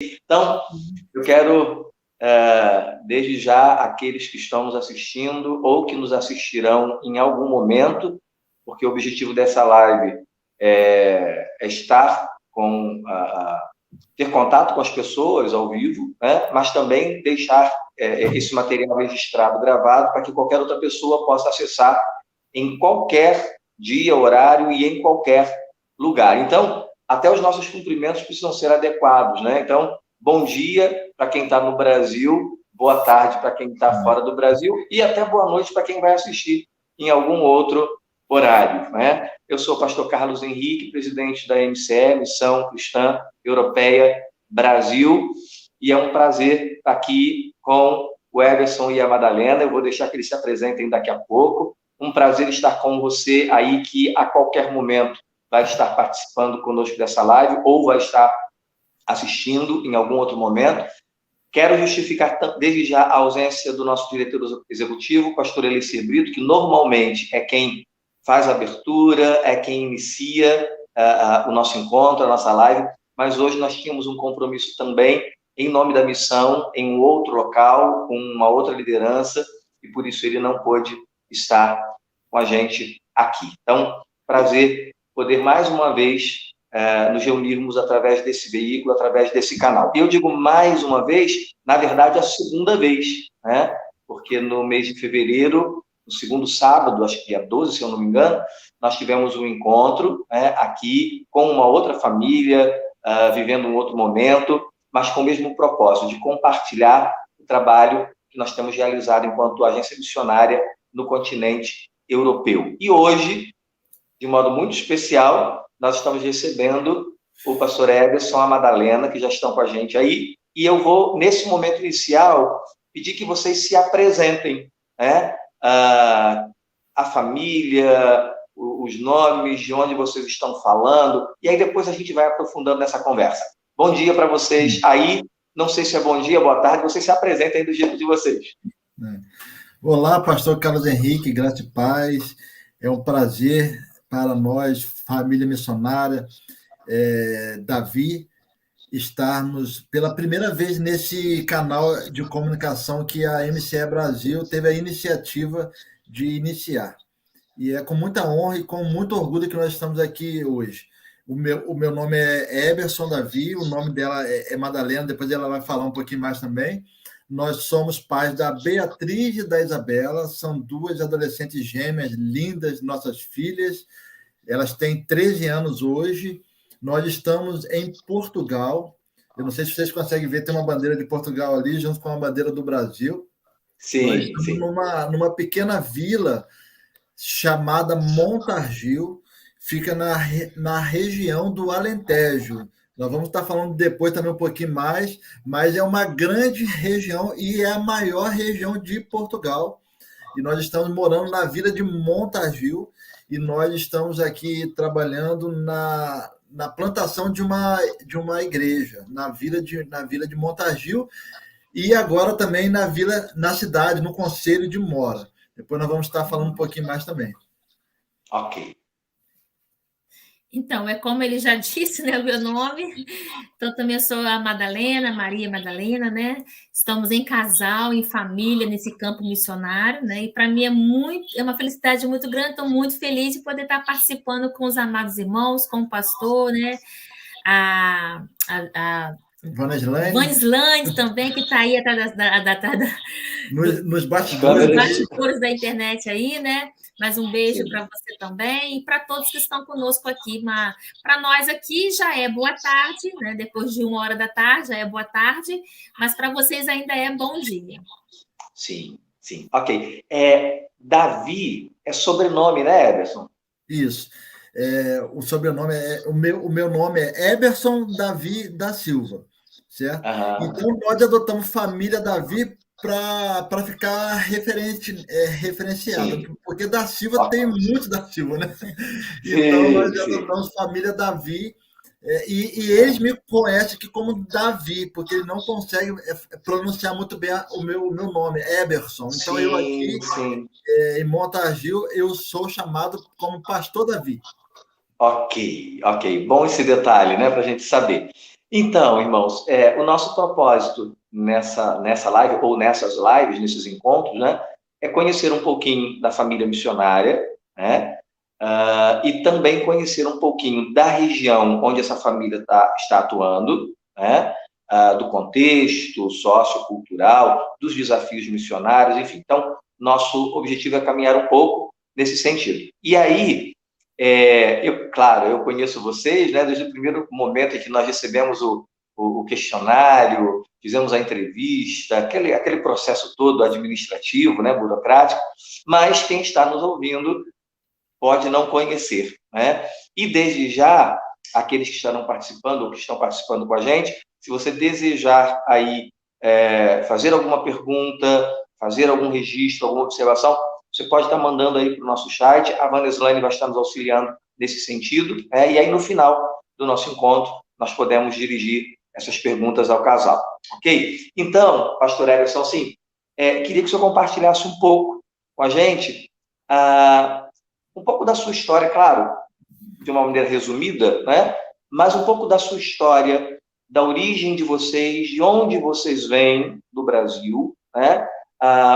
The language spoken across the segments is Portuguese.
Então, eu quero, desde já, aqueles que estão nos assistindo ou que nos assistirão em algum momento, porque o objetivo dessa live é estar ter contato com as pessoas ao vivo, né? Mas também deixar esse material registrado, gravado, para que qualquer outra pessoa possa acessar em qualquer dia, horário e em qualquer lugar. Então, até os nossos cumprimentos precisam ser adequados, né? Então, bom dia para quem está no Brasil, boa tarde para quem está fora do Brasil e até boa noite para quem vai assistir em algum outro horário, né? Eu sou o pastor Carlos Henrique, presidente da MCE, Missão Cristã Europeia Brasil, e é um prazer estar aqui com o Everson e a Madalena. Eu vou deixar que eles se apresentem daqui a pouco. Um prazer estar com você aí, que a qualquer momento vai estar participando conosco dessa live ou vai estar assistindo em algum outro momento. Quero justificar desde já a ausência do nosso diretor executivo, pastor Elisir Brito, que normalmente é quem faz a abertura, é quem inicia o nosso encontro, a nossa live, mas hoje nós tínhamos um compromisso também em nome da missão, em um outro local, com uma outra liderança, e por isso ele não pôde estar com a gente aqui. Então, prazer poder mais uma vez nos reunirmos através desse veículo, através desse canal. E eu digo mais uma vez, na verdade, a segunda vez, né? Porque no mês de fevereiro, no segundo sábado, acho que dia 12, se eu não me engano, nós tivemos um encontro, né, aqui com uma outra família, vivendo um outro momento, mas com o mesmo propósito, de compartilhar o trabalho que nós temos realizado enquanto agência missionária no continente europeu. E hoje, de modo muito especial, nós estamos recebendo o pastor Everson e a Madalena, que já estão com a gente aí, e eu vou, nesse momento inicial, pedir que vocês se apresentem, né? A família, os nomes, de onde vocês estão falando, e aí depois a gente vai aprofundando nessa conversa. Bom dia para vocês aí, não sei se é bom dia, boa tarde, vocês se apresentem do jeito de vocês. Olá, pastor Carlos Henrique, graça e paz, é um prazer para nós, família missionária, Davi, estarmos pela primeira vez nesse canal de comunicação que a MCE Brasil teve a iniciativa de iniciar. E é com muita honra e com muito orgulho que nós estamos aqui hoje. O meu nome é Eberson Davi, o nome dela é Madalena, depois ela vai falar um pouquinho mais também. Nós somos pais da Beatriz e da Isabela, são duas adolescentes gêmeas lindas, nossas filhas. Elas têm 13 anos hoje. Nós estamos em Portugal. Eu não sei se vocês conseguem ver, tem uma bandeira de Portugal ali, junto com a bandeira do Brasil. Sim, nós estamos sim. numa pequena vila chamada Montargil, fica na região do Alentejo. Nós vamos estar falando depois também um pouquinho mais, mas é uma grande região e é a maior região de Portugal. E nós estamos morando na vila de Montargil e nós estamos aqui trabalhando na plantação de uma igreja, na vila de Montargil e agora também na cidade, no concelho de Mora. Depois nós vamos estar falando um pouquinho mais também. Ok. Então, é como ele já disse, né, o meu nome. Então, também eu sou a Madalena, Maria Madalena, né? Estamos em casal, em família, nesse campo missionário, né? E para mim é uma felicidade muito grande, estou muito feliz de poder estar participando com os amados irmãos, com o pastor, né? A Vanislane também, que está aí atrás nos bastidores da internet aí, né? Mas um beijo para você também e para todos que estão conosco aqui. Para nós aqui já é boa tarde, né? Depois de 1h da tarde já é boa tarde, mas para vocês ainda é bom dia. Sim, sim. Ok. Davi é sobrenome, né, Eberson? Isso. O sobrenome o meu nome é Eberson Davi da Silva, certo? Então, nós adotamos família Davi para ficar referenciado, sim, porque da Silva tem muito da Silva, né? Então, nós adotamos família Davi, e eles me conhecem aqui como Davi, porque eles não conseguem pronunciar muito bem o meu nome, Eberson. Então, sim, eu aqui, em Montargil, eu sou chamado como pastor Davi. Ok. Bom esse detalhe, né, para a gente saber. Então, irmãos, o nosso propósito nessa live, ou nessas lives, nesses encontros, né, é conhecer um pouquinho da família missionária, né, e também conhecer um pouquinho da região onde essa família está atuando, né, do contexto sociocultural, dos desafios missionários, enfim. Então, nosso objetivo é caminhar um pouco nesse sentido. E aí, claro, eu conheço vocês, né, desde o primeiro momento em que nós recebemos o questionário, fizemos a entrevista, aquele processo todo administrativo, né, burocrático, mas quem está nos ouvindo pode não conhecer, né? E desde já, aqueles que estarão participando ou que estão participando com a gente, se você desejar aí fazer alguma pergunta, fazer algum registro, alguma observação, você pode estar mandando aí para o nosso chat, a Vandeslane vai estar nos auxiliando nesse sentido, e aí no final do nosso encontro, nós podemos dirigir essas perguntas ao casal, ok? Então, pastor Everson, assim, queria que o senhor compartilhasse um pouco com a gente, um pouco da sua história, claro, de uma maneira resumida, né? Mas um pouco da sua história, da origem de vocês, de onde vocês vêm do Brasil, né?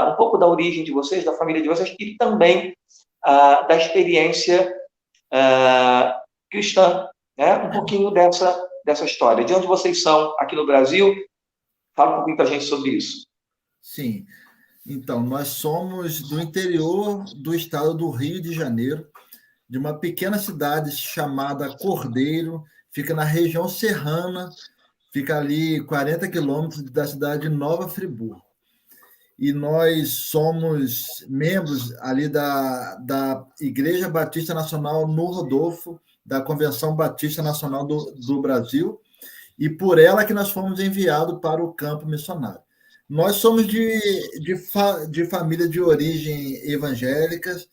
Um pouco da origem de vocês, da família de vocês, e também da experiência cristã, né? Um pouquinho dessa história. De onde vocês são aqui no Brasil? Fala um pouquinho para a gente sobre isso. Sim. Então, nós somos do interior do estado do Rio de Janeiro, de uma pequena cidade chamada Cordeiro, fica na região serrana, fica ali 40 quilômetros da cidade de Nova Friburgo. E nós somos membros ali da Igreja Batista Nacional no Rodolfo, da Convenção Batista Nacional do Brasil, e por ela que nós fomos enviados para o campo missionário. Nós somos de família de origem evangélicas,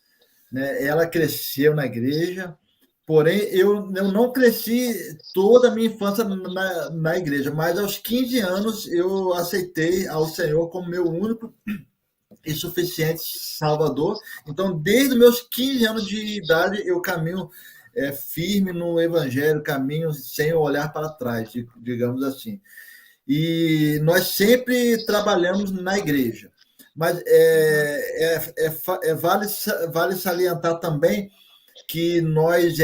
né? Ela cresceu na igreja, porém eu não cresci toda a minha infância na igreja, mas aos 15 anos eu aceitei ao Senhor como meu único e suficiente Salvador. Então, desde os meus 15 anos de idade, eu caminho firme no evangelho, caminho sem olhar para trás, digamos assim. E nós sempre trabalhamos na igreja. Mas vale salientar também que nós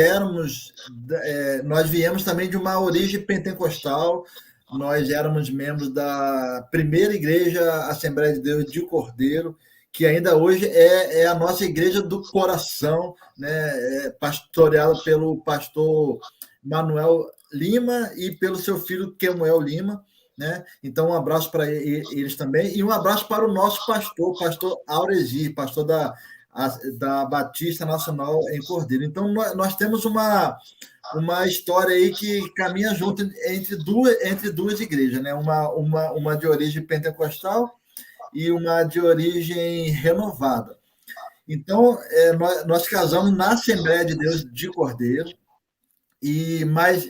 viemos também de uma origem pentecostal, nós éramos membros da primeira igreja Assembleia de Deus de Cordeiro, que ainda hoje é a nossa igreja do coração, né, pastoreada pelo pastor Manuel Lima e pelo seu filho Kemuel Lima, né? Então, um abraço para eles também, e um abraço para o nosso pastor Auresi, pastor da Batista Nacional em Cordeiro. Então, nós temos uma história aí que caminha junto entre duas igrejas, né? Uma de origem pentecostal e uma de origem renovada. Então, nós casamos na Assembleia de Deus de Cordeiro, mas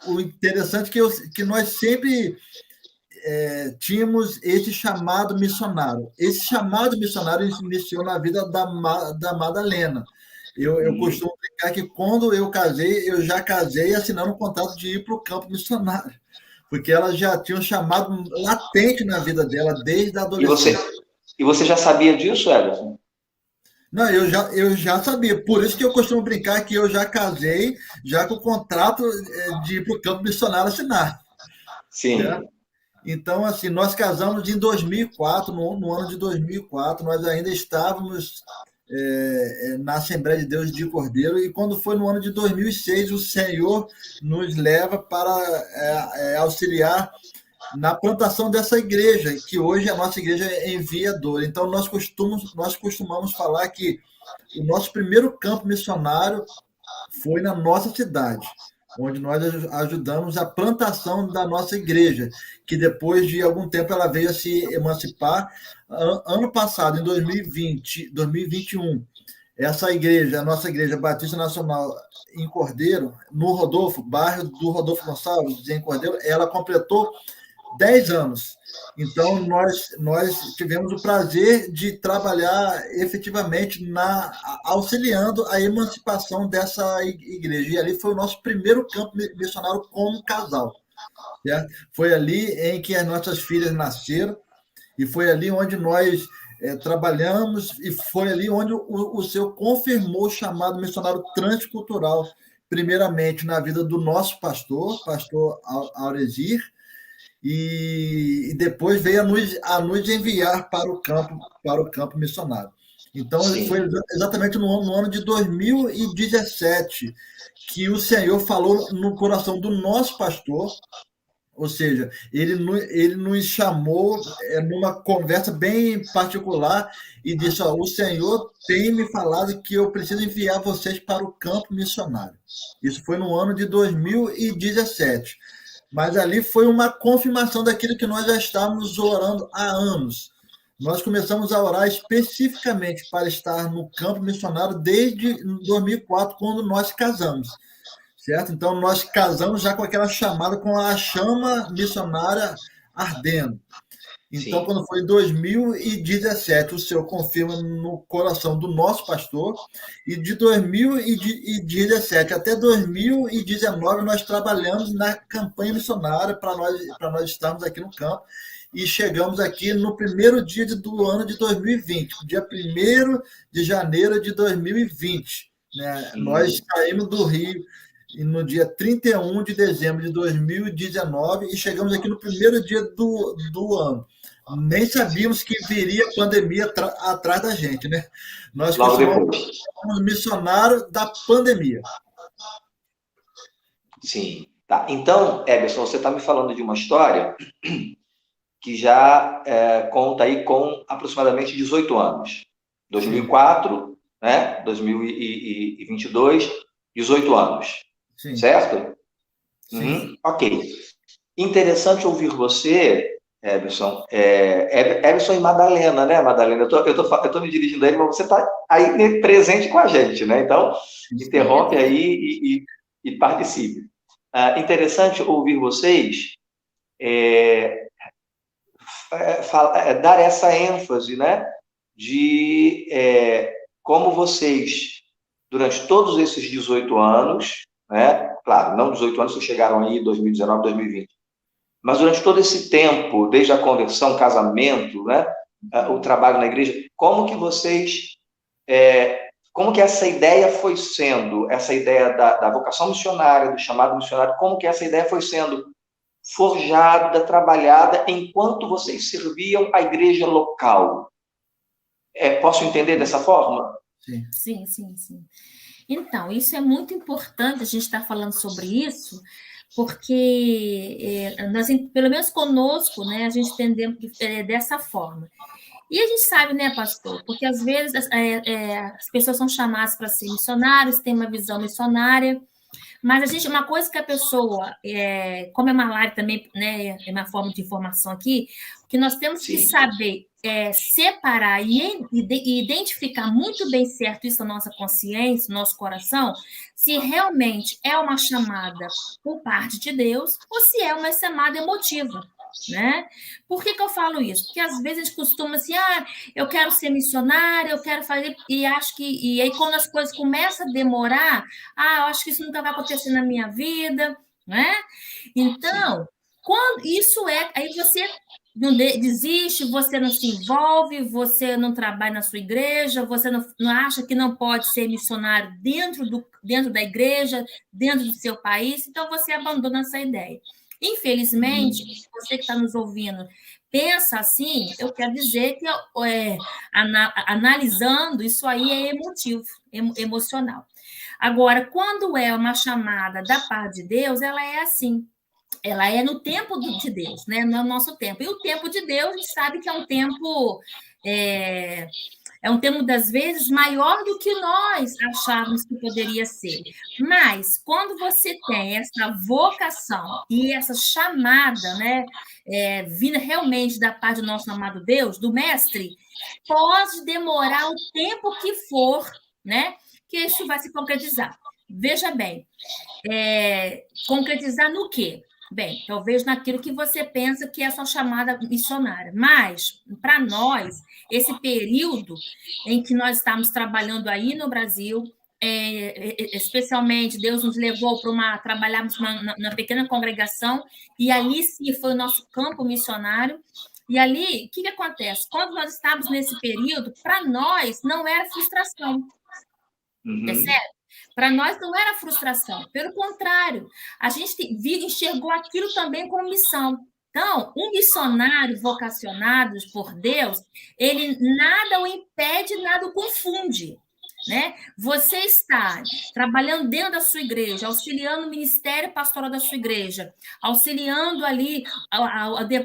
o interessante é que nós sempre tínhamos esse chamado missionário. Esse chamado missionário iniciou na vida da Madalena. Eu costumo brincar que quando eu casei, eu já casei assinando um contrato de ir para o campo missionário, porque ela já tinha um chamado latente na vida dela desde a adolescência. E você já sabia disso, Everson? Não, eu já sabia. Por isso que eu costumo brincar que eu já casei, já com o contrato de ir para o campo missionário assinar. Sim. Certo? Então, assim, nós casamos em 2004, no ano de 2004, nós ainda estávamos na Assembleia de Deus de Cordeiro, e quando foi no ano de 2006, o Senhor nos leva para auxiliar na plantação dessa igreja, que hoje a nossa igreja é enviadora. Então, nós costumamos falar que o nosso primeiro campo missionário foi na nossa cidade, onde nós ajudamos a plantação da nossa igreja, que depois de algum tempo ela veio a se emancipar. Ano passado, em 2021, essa igreja, a nossa igreja Batista Nacional em Cordeiro, no Rodolfo, bairro do Rodolfo Gonçalves, em Cordeiro, ela completou 10 anos. Então, nós tivemos o prazer de trabalhar efetivamente auxiliando a emancipação dessa igreja. E ali foi o nosso primeiro campo missionário como casal. certo? Foi ali em que as nossas filhas nasceram, e foi ali onde nós trabalhamos, e foi ali onde o Senhor confirmou o chamado missionário transcultural, primeiramente na vida do nosso pastor Auresir, e depois veio a nos enviar para o campo missionário. Então, foi Sim, exatamente no ano de 2017 que o Senhor falou no coração do nosso pastor, ou seja, ele nos chamou numa conversa bem particular e disse: ó, o Senhor tem me falado que eu preciso enviar vocês para o campo missionário. Isso foi no ano de 2017. Mas ali foi uma confirmação daquilo que nós já estávamos orando há anos. Nós começamos a orar especificamente para estar no campo missionário desde 2004, quando nós casamos, certo? Então, nós casamos já com aquela chamada, com a chama missionária ardendo. Então, sim. quando foi em 2017, o Senhor confirma no coração do nosso pastor, e de 2017 até 2019, nós trabalhamos na campanha missionária para nós estarmos aqui no campo, e chegamos aqui no primeiro dia do ano de 2020, dia 1º de janeiro de 2020. Né? Nós saímos do Rio no dia 31 de dezembro de 2019 e chegamos aqui no primeiro dia do ano. Nem sabíamos que viria pandemia atrás da gente, né? Nós Logo costumamos depois. ser missionários da pandemia. Sim. Tá. Então, Emerson, você está me falando de uma história que já conta aí com aproximadamente 18 anos. Sim, 2004, né? 2022, 18 anos. sim, Certo? sim. Ok. Interessante ouvir você, Emerson. Emerson e Madalena, né, Madalena? Eu tô me dirigindo aí, mas você está aí presente com a gente, né? Então, interrompe aí e participe. Interessante ouvir vocês dar essa ênfase, né? De como vocês, durante todos esses 18 anos, né? Claro, não 18 anos que chegaram aí em 2019, 2020, mas durante todo esse tempo, desde a conversão, casamento, né? O trabalho na igreja, como que vocês, como que essa ideia foi sendo, essa ideia da vocação missionária, do chamado missionário, como que essa ideia foi sendo forjada, trabalhada, enquanto vocês serviam a igreja local? Posso entender dessa forma? Sim. Sim, sim, sim. Então, isso é muito importante a gente estar falando sobre isso, porque nós, pelo menos conosco, né, a gente entendemos dessa forma. E a gente sabe, né, pastor, porque às vezes as pessoas são chamadas para ser missionários, têm uma visão missionária, mas a gente, uma coisa que a pessoa, como é uma live também, né, é uma forma de informação aqui, que nós temos que Sim. saber separar e identificar muito bem certo isso na nossa consciência, no nosso coração, se realmente é uma chamada por parte de Deus ou se é uma chamada emotiva, né? Por que eu falo isso? Porque às vezes a gente costuma assim, eu quero ser missionária, eu quero fazer, e acho que, e aí quando as coisas começam a demorar, eu acho que isso nunca vai acontecer na minha vida, né? Então, quando isso aí você não desiste, você não se envolve, você não trabalha na sua igreja, você não acha que não pode ser missionário dentro da igreja, dentro do seu país, então você abandona essa ideia. Infelizmente, você que está nos ouvindo pensa assim, eu quero dizer que analisando, isso aí é emotivo, emocional. Agora, quando é uma chamada da parte de Deus, ela é assim. Ela é no tempo de Deus, né? No nosso tempo. E o tempo de Deus, a gente sabe que é um tempo das vezes maior do que nós achávamos que poderia ser. Mas quando você tem essa vocação e essa chamada, né, vinda realmente da parte do nosso amado Deus, do Mestre, pode demorar o tempo que for, né, que isso vai se concretizar. Veja bem, concretizar no quê? Bem, talvez naquilo que você pensa que é a sua chamada missionária. Mas, para nós, esse período em que nós estamos trabalhando aí no Brasil, especialmente, Deus nos levou para trabalharmos na pequena congregação, e ali sim foi o nosso campo missionário. E ali, o que acontece? Quando nós estávamos nesse período, para nós não era frustração. Percebe? Para nós não era frustração. Pelo contrário, a gente enxergou aquilo também como missão. Então, um missionário vocacionado por Deus, ele nada o impede, nada o confunde. Né? Você está trabalhando dentro da sua igreja, auxiliando o ministério pastoral da sua igreja, auxiliando ali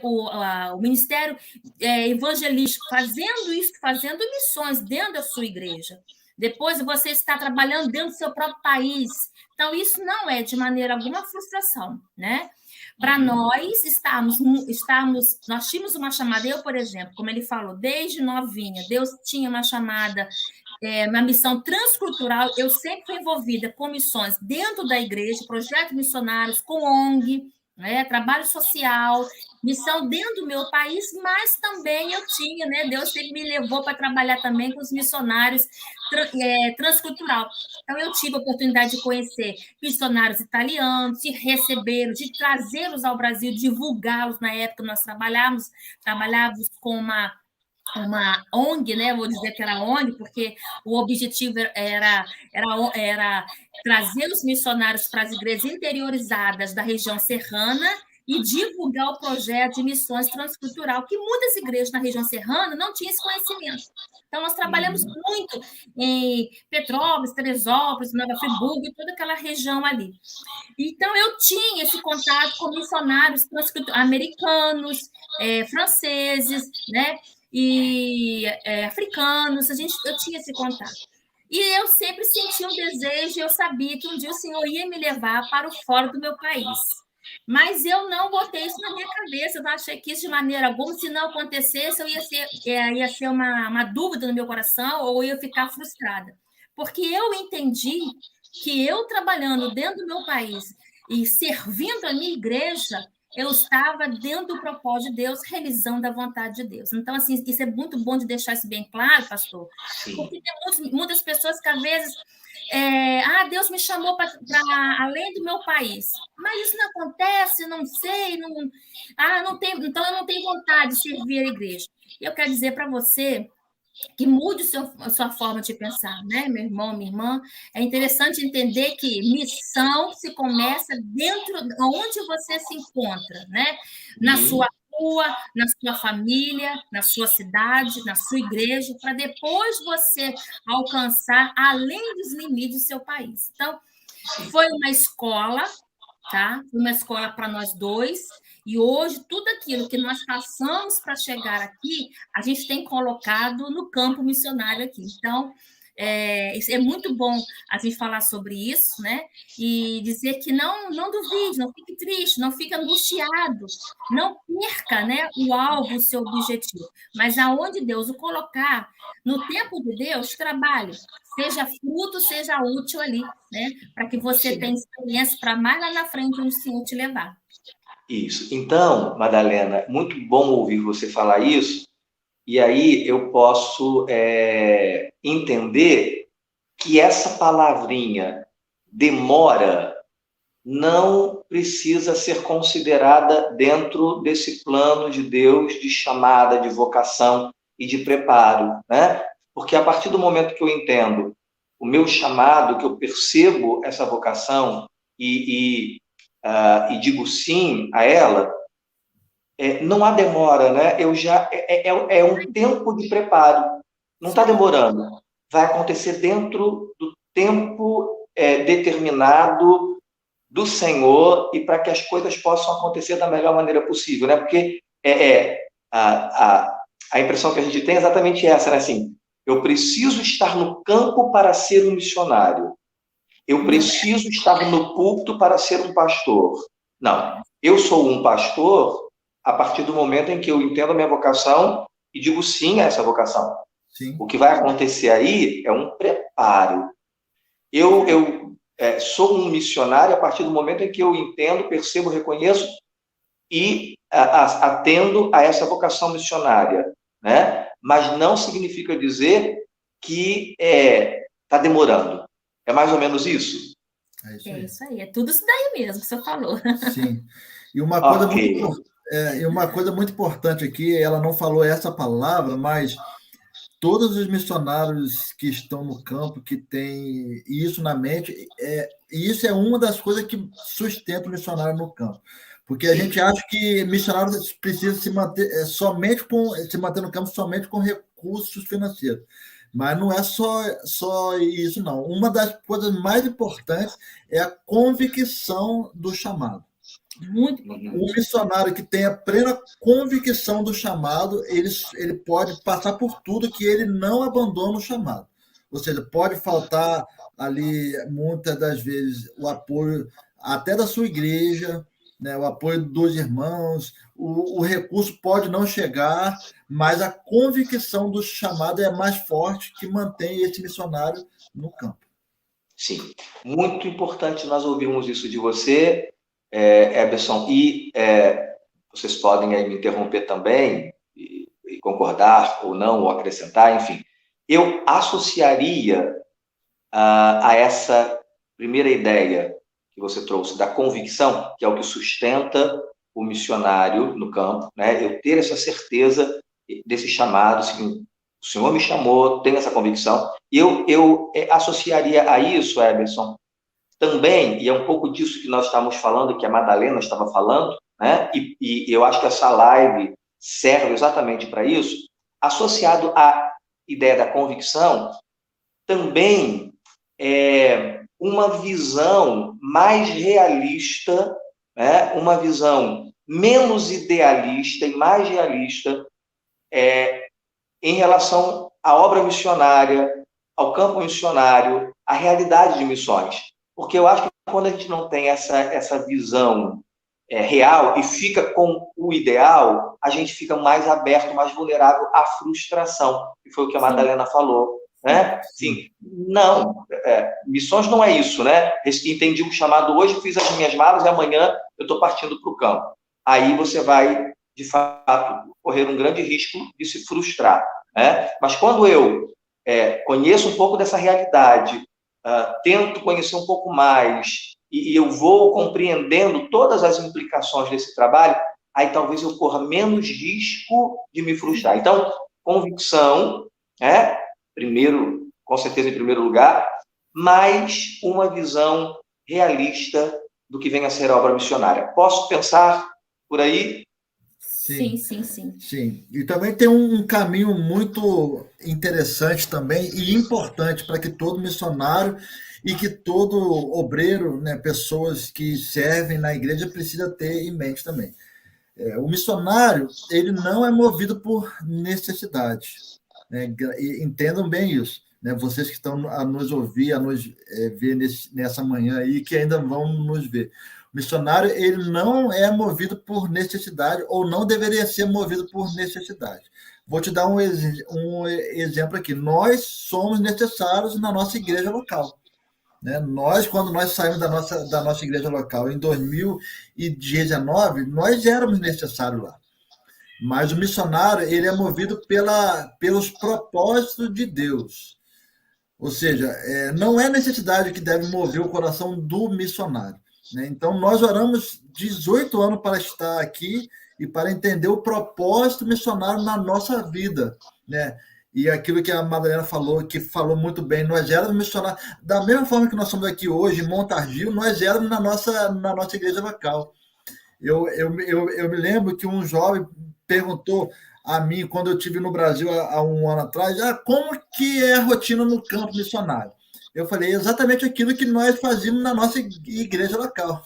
o ministério evangelístico, fazendo isso, fazendo missões dentro da sua igreja. Depois você está trabalhando dentro do seu próprio país. Então, isso não é de maneira alguma frustração, né? Para nós nós tínhamos uma chamada, eu, por exemplo, como ele falou, desde novinha, Deus tinha uma chamada, uma missão transcultural. Eu sempre fui envolvida com missões dentro da igreja, projetos missionários, com ONG, né, trabalho social, missão dentro do meu país, mas também eu tinha, né, Deus sempre me levou para trabalhar também com os missionários transcultural. Então, eu tive a oportunidade de conhecer missionários italianos, de recebê-los, de trazê-los ao Brasil, divulgá-los. Na época, nós trabalhávamos com uma ONG, né? Vou dizer que era ONG, porque o objetivo era trazer os missionários para as igrejas interiorizadas da região serrana e divulgar o projeto de missões transcultural, que muitas igrejas na região serrana não tinham esse conhecimento. Então, nós trabalhamos muito em Petrópolis, Teresópolis, Nova Friburgo, toda aquela região ali. Então, eu tinha esse contato com missionários americanos, franceses, né? E africanos, eu tinha esse contato. E eu sempre senti um desejo, eu sabia que um dia o Senhor ia me levar para o fora do meu país. Mas eu não botei isso na minha cabeça, eu não achei que isso de maneira alguma, se não acontecesse, ia ser uma dúvida no meu coração, ou eu ia ficar frustrada. Porque eu entendi que eu trabalhando dentro do meu país e servindo a minha igreja, eu estava dentro do propósito de Deus, realizando a vontade de Deus. Então, assim, isso é muito bom de deixar isso bem claro, pastor, Sim. Porque tem muitas pessoas que, às vezes, Deus me chamou para além do meu país, mas isso não acontece, não sei, então eu não tenho vontade de servir a igreja. E eu quero dizer para você que mude a sua forma de pensar, né, meu irmão, minha irmã. É interessante entender que missão se começa dentro de onde você se encontra, né? Na sua rua, na sua família, na sua cidade, na sua igreja, para depois você alcançar além dos limites do seu país. Então, foi uma escola, tá? Foi uma escola para nós dois. E hoje, tudo aquilo que nós passamos para chegar aqui, a gente tem colocado no campo missionário aqui. Então, é muito bom a gente falar sobre isso, né? E dizer que não duvide, não fique triste, não fique angustiado, não perca, né, o alvo, o seu objetivo. Mas aonde Deus o colocar, no tempo de Deus, trabalhe. Seja fruto, seja útil ali, né? Para que você tenha experiência para mais lá na frente onde o Senhor te levar. Isso. Então, Madalena, muito bom ouvir você falar isso, e aí eu posso entender que essa palavrinha demora não precisa ser considerada dentro desse plano de Deus de chamada, de vocação e de preparo, né? Porque a partir do momento que eu entendo o meu chamado, que eu percebo essa vocação e digo sim a ela, não há demora, né? É um tempo de preparo, não está demorando. Vai acontecer dentro do tempo determinado do Senhor e para que as coisas possam acontecer da melhor maneira possível, né? Porque a impressão que a gente tem é exatamente essa, né? Assim, eu preciso estar no campo para ser um missionário. Eu preciso estar no púlpito para ser um pastor. Não, eu sou um pastor a partir do momento em que eu entendo a minha vocação e digo sim a essa vocação. Sim. O que vai acontecer aí é um preparo. Eu sou um missionário a partir do momento em que eu entendo, percebo, reconheço e atendo a essa vocação missionária, né? Mas não significa dizer que está demorando. É mais ou menos isso? É isso aí. É tudo isso daí mesmo que você falou. Sim. E Ok. uma coisa muito importante aqui, ela não falou essa palavra, mas todos os missionários que estão no campo, que têm isso na mente, e isso é uma das coisas que sustenta o missionário no campo. Porque a gente Sim. acha que missionário precisa se manter no campo somente com recursos financeiros. Mas não é só isso, não. Uma das coisas mais importantes é a convicção do chamado. Muito Um importante. missionário que tenha plena convicção do chamado, ele pode passar por tudo que ele não abandona o chamado. Ou seja, pode faltar ali, muitas das vezes, o apoio até da sua igreja, né, o apoio dos irmãos, o recurso pode não chegar, mas a convicção do chamado é mais forte que mantém esse missionário no campo. Sim. Muito importante nós ouvirmos isso de você, Eberson, e vocês podem aí me interromper também, e concordar ou não, ou acrescentar, enfim. Eu associaria a essa primeira ideia que você trouxe da convicção, que é o que sustenta o missionário no campo, né? Eu ter essa certeza desse chamado, assim, o Senhor me chamou, tenho essa convicção. E eu associaria a isso, Emerson, também, e é um pouco disso que nós estamos falando, que a Madalena estava falando, né? E eu acho que essa live serve exatamente para isso, associado à ideia da convicção, também uma visão mais realista, né? Uma visão menos idealista e mais realista em relação à obra missionária, ao campo missionário, à realidade de missões. Porque eu acho que quando a gente não tem essa visão real e fica com o ideal, a gente fica mais aberto, mais vulnerável à frustração, que foi o que a Madalena falou. Né? Sim, não, missões não é isso, né? Entendi o chamado hoje, fiz as minhas malas e amanhã eu estou partindo para o campo. Aí você vai, de fato, correr um grande risco de se frustrar. Né? Mas quando eu conheço um pouco dessa realidade, tento conhecer um pouco mais e eu vou compreendendo todas as implicações desse trabalho, aí talvez eu corra menos risco de me frustrar. Então, convicção, primeiro, com certeza em primeiro lugar, mas uma visão realista do que vem a ser a obra missionária. Posso pensar por aí? Sim, sim, sim. Sim. E também tem um caminho muito interessante também e importante para que todo missionário e que todo obreiro, né, pessoas que servem na igreja, precisa ter em mente também. O missionário, ele não é movido por necessidade. Né? Entendam bem isso. Né? Vocês que estão a nos ouvir, a nos ver nessa manhã aí, que ainda vão nos ver. O missionário, ele não é movido por necessidade ou não deveria ser movido por necessidade. Vou te dar um exemplo aqui. Nós somos necessários na nossa igreja local. Né? Quando nós saímos da nossa igreja local em 2019, nós éramos necessários lá. Mas o missionário, ele é movido pelos propósitos de Deus. Ou seja, não é necessidade que deve mover o coração do missionário. Né? Então, nós oramos 18 anos para estar aqui e para entender o propósito missionário na nossa vida. Né? E aquilo que a Madalena falou, que falou muito bem, nós éramos missionários. Da mesma forma que nós somos aqui hoje, em Montargil, nós éramos na nossa igreja local. Eu me lembro que um jovem perguntou a mim, quando eu estive no Brasil há um ano atrás, como que é a rotina no campo missionário? Eu falei exatamente aquilo que nós fazíamos na nossa igreja local.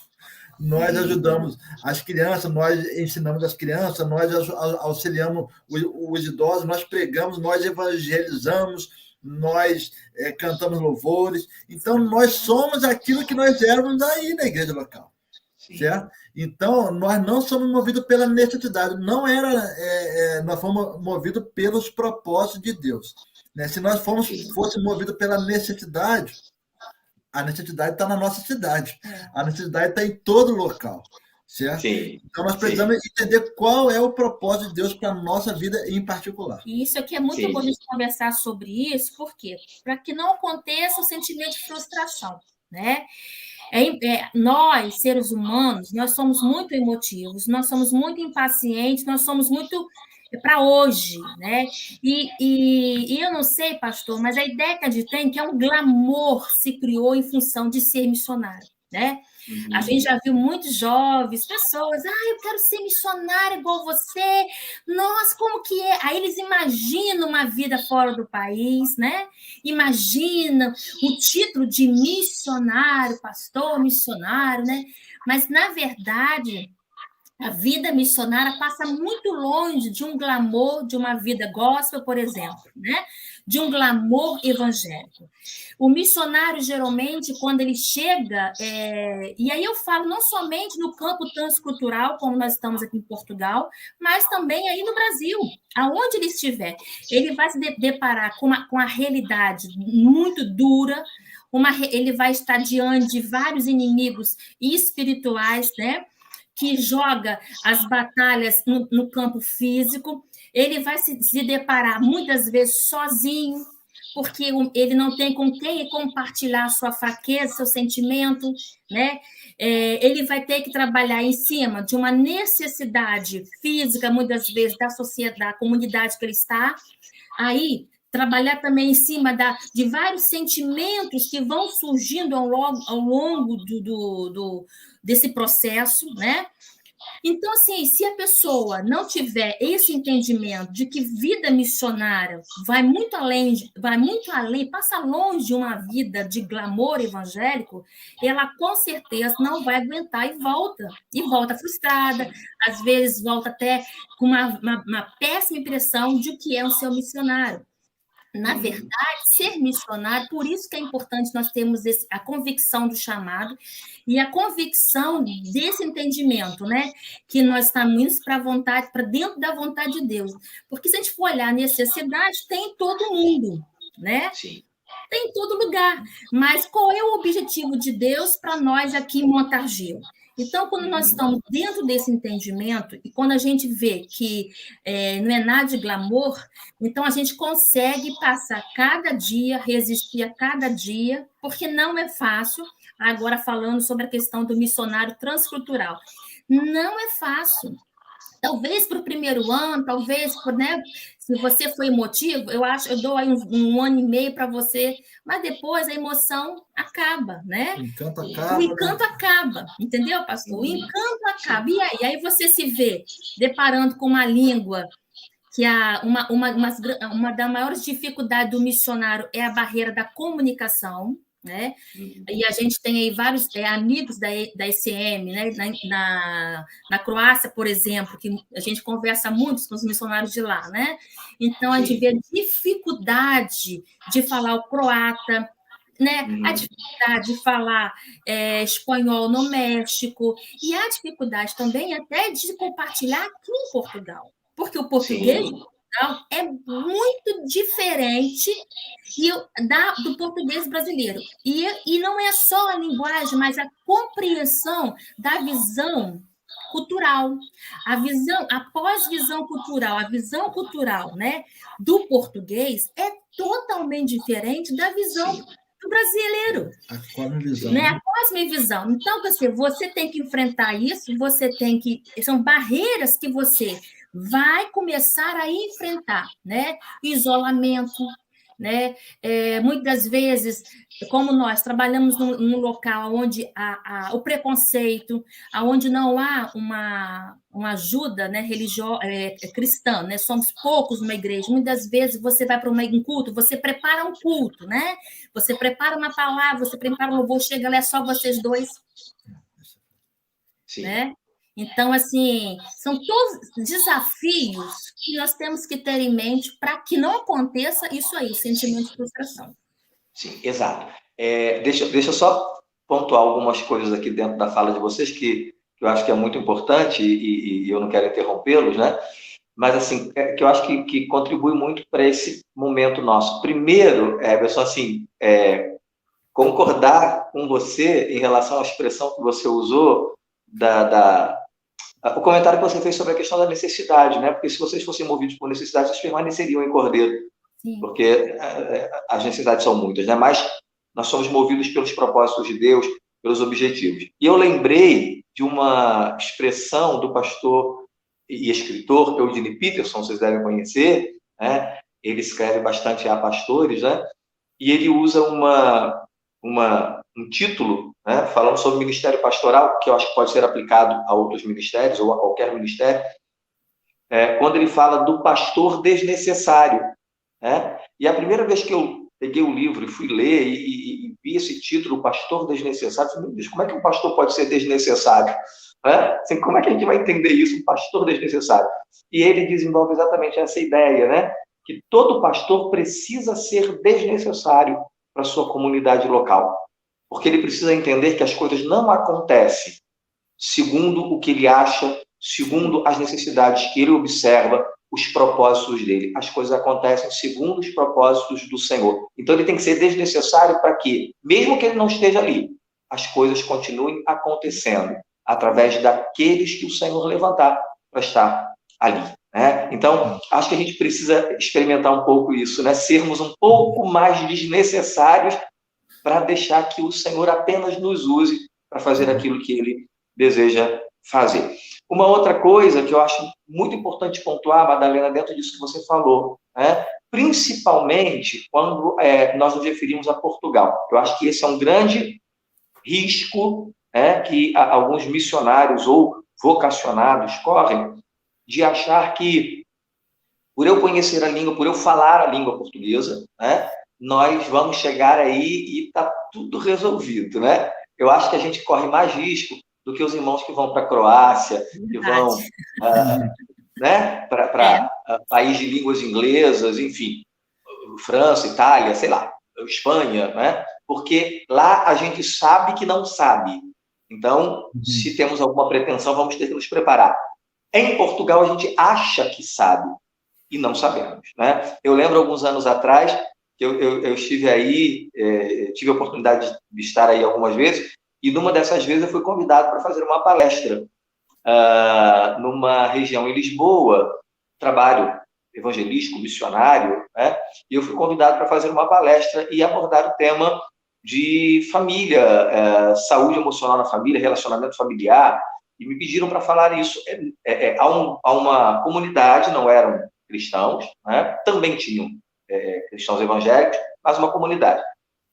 Nós ajudamos as crianças, nós ensinamos as crianças, nós auxiliamos os idosos, nós pregamos, nós evangelizamos, nós cantamos louvores. Então, nós somos aquilo que nós éramos aí na igreja local. Sim. Certo? Então, nós não somos movidos pela necessidade, nós fomos movidos pelos propósitos de Deus. Né? Se nós fossemos movidos pela necessidade, a necessidade está na nossa cidade, a necessidade está em todo local. certo? Sim. Então, nós precisamos entender qual é o propósito de Deus para a nossa vida em particular. E isso aqui é muito bom a gente conversar sobre isso, por quê? Para que não aconteça o sentimento de frustração, né? Nós, seres humanos, nós somos muito emotivos, nós somos muito impacientes, nós somos muito para hoje, né? E eu não sei, pastor, mas a ideia que a gente tem que é um glamour se criou em função de ser missionário, né? A gente já viu muitos jovens, pessoas, eu quero ser missionário igual você, nossa, como que é? Aí eles imaginam uma vida fora do país, né? Imaginam o título de missionário, pastor missionário, né? Mas, na verdade, a vida missionária passa muito longe de um glamour de uma vida gospel, por exemplo, né? De um glamour evangélico. O missionário, geralmente, quando ele chega, e aí eu falo não somente no campo transcultural, como nós estamos aqui em Portugal, mas também aí no Brasil, aonde ele estiver. Ele vai se deparar com a realidade muito dura, ele vai estar diante de vários inimigos espirituais, né? Que joga as batalhas no campo físico, ele vai se deparar muitas vezes sozinho, porque ele não tem com quem compartilhar sua fraqueza, seu sentimento, né? Ele vai ter que trabalhar em cima de uma necessidade física, muitas vezes, da sociedade, da comunidade que ele está. Aí, trabalhar também em cima de vários sentimentos que vão surgindo ao longo desse processo, né? Então, assim, se a pessoa não tiver esse entendimento de que vida missionária vai muito além, passa longe de uma vida de glamour evangélico, ela com certeza não vai aguentar e volta frustrada, às vezes volta até com uma péssima impressão de o que é um seu missionário. Na verdade, ser missionário, por isso que é importante nós termos a convicção do chamado e a convicção desse entendimento, né? Que nós estamos indo para dentro da vontade de Deus. Porque se a gente for olhar a necessidade, tem em todo mundo, né? Sim. Tem em todo lugar. Mas qual é o objetivo de Deus para nós aqui em Montargil? Então, quando nós estamos dentro desse entendimento, e quando a gente vê que não é nada de glamour, então a gente consegue passar cada dia, resistir a cada dia, porque não é fácil, agora falando sobre a questão do missionário transcultural. Não é fácil. Talvez para o primeiro ano, talvez, né, se você for emotivo, eu dou aí um ano e meio para você, mas depois a emoção acaba, né? O encanto acaba, entendeu, pastor? O encanto acaba. E aí? Aí você se vê deparando com uma língua que uma das maiores dificuldades do missionário é a barreira da comunicação, né? E a gente tem aí vários amigos da ECM, né? Na Croácia, por exemplo, que a gente conversa muito com os missionários de lá, né? Então, a gente vê a dificuldade de falar o croata, né? A dificuldade de falar espanhol no México, e a dificuldade também até de compartilhar aqui em Portugal, porque o português é muito diferente do português brasileiro. E não é só a linguagem, mas a compreensão da visão cultural, a pós-visão cultural, a visão cultural, né, do português é totalmente diferente da visão do brasileiro. A cosmovisão. Né? A cosmovisão. Então, você tem que enfrentar isso, são barreiras que você vai começar a enfrentar, né? Isolamento, né? Muitas vezes, como nós trabalhamos num local onde o preconceito, onde não há uma ajuda, né, cristã, né? Somos poucos numa igreja. Muitas vezes você vai para um culto, você prepara um culto, né? Você prepara uma palavra, você prepara um louvor, chega lá, é só vocês dois. Sim. Né? Então, assim, são todos desafios que nós temos que ter em mente para que não aconteça isso aí, sentimento de frustração. Sim, exato. Deixa eu só pontuar algumas coisas aqui dentro da fala de vocês que eu acho que é muito importante e eu não quero interrompê-los, né? Mas, assim, que eu acho que contribui muito para esse momento nosso. Primeiro, pessoal, assim, concordar com você em relação à expressão que você usou o comentário que você fez sobre a questão da necessidade, né? Porque se vocês fossem movidos por necessidade, vocês permaneceriam em Cordeiro. Sim. Porque as necessidades são muitas, né? Mas nós somos movidos pelos propósitos de Deus, pelos objetivos. E eu lembrei de uma expressão do pastor e escritor Eugene Peterson, vocês devem conhecer, né? Ele escreve bastante a pastores, né? E ele usa um título, né, falando sobre o ministério pastoral, que eu acho que pode ser aplicado a outros ministérios ou a qualquer ministério, quando ele fala do pastor desnecessário. Né? E a primeira vez que eu peguei o livro e fui ler e vi esse título, pastor desnecessário, eu falei, meu Deus, como é que um pastor pode ser desnecessário? Né? Assim, como é que a gente vai entender isso, um pastor desnecessário? E ele desenvolve exatamente essa ideia, né? Que todo pastor precisa ser desnecessário para a sua comunidade local. Porque ele precisa entender que as coisas não acontecem segundo o que ele acha, segundo as necessidades que ele observa, os propósitos dele. As coisas acontecem segundo os propósitos do Senhor. Então ele tem que ser desnecessário para que, mesmo que ele não esteja ali, as coisas continuem acontecendo através daqueles que o Senhor levantar para estar ali. Né? Então, acho que a gente precisa experimentar um pouco isso, né? Sermos um pouco mais desnecessários para deixar que o Senhor apenas nos use para fazer aquilo que Ele deseja fazer. Uma outra coisa que eu acho muito importante pontuar, Madalena, dentro disso que você falou, né? Principalmente quando nós nos referimos a Portugal. Eu acho que esse é um grande risco, que alguns missionários ou vocacionados correm, de achar que, por eu conhecer a língua, por eu falar a língua portuguesa, né, nós vamos chegar aí e está tudo resolvido, né? Eu acho que a gente corre mais risco do que os irmãos que vão para a Croácia, que vão né, para país de línguas inglesas, enfim, França, Itália, sei lá, Espanha, né? Porque lá a gente sabe que não sabe. Então, se temos alguma pretensão, vamos ter que nos preparar. Em Portugal, a gente acha que sabe e não sabemos, né? Eu lembro, alguns anos atrás, que eu estive aí, tive a oportunidade de estar aí algumas vezes, e numa dessas vezes eu fui convidado para fazer uma palestra numa região em Lisboa, trabalho evangelístico, missionário, né? E eu fui convidado para fazer uma palestra e abordar o tema de família, saúde emocional na família, relacionamento familiar, e me pediram para falar isso a uma comunidade, não eram cristãos, né? Também tinham cristãos evangélicos, mas uma comunidade.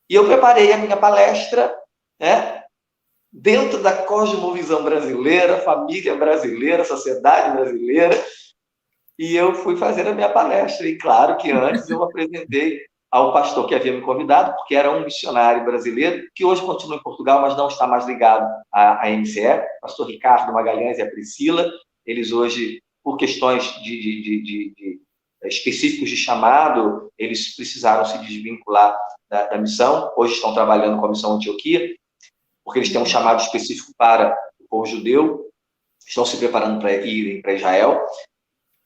E eu preparei a minha palestra, né, dentro da cosmovisão brasileira, família brasileira, sociedade brasileira, e eu fui fazer a minha palestra. E claro que antes eu apresentei ao pastor que havia me convidado, porque era um missionário brasileiro, que hoje continua em Portugal, mas não está mais ligado à MCE, pastor Ricardo Magalhães e a Priscila. Eles hoje, por questões específicos de chamado, eles precisaram se desvincular da missão. Hoje estão trabalhando com a missão Antioquia, porque eles têm um chamado específico para o povo judeu, estão se preparando para irem para Israel.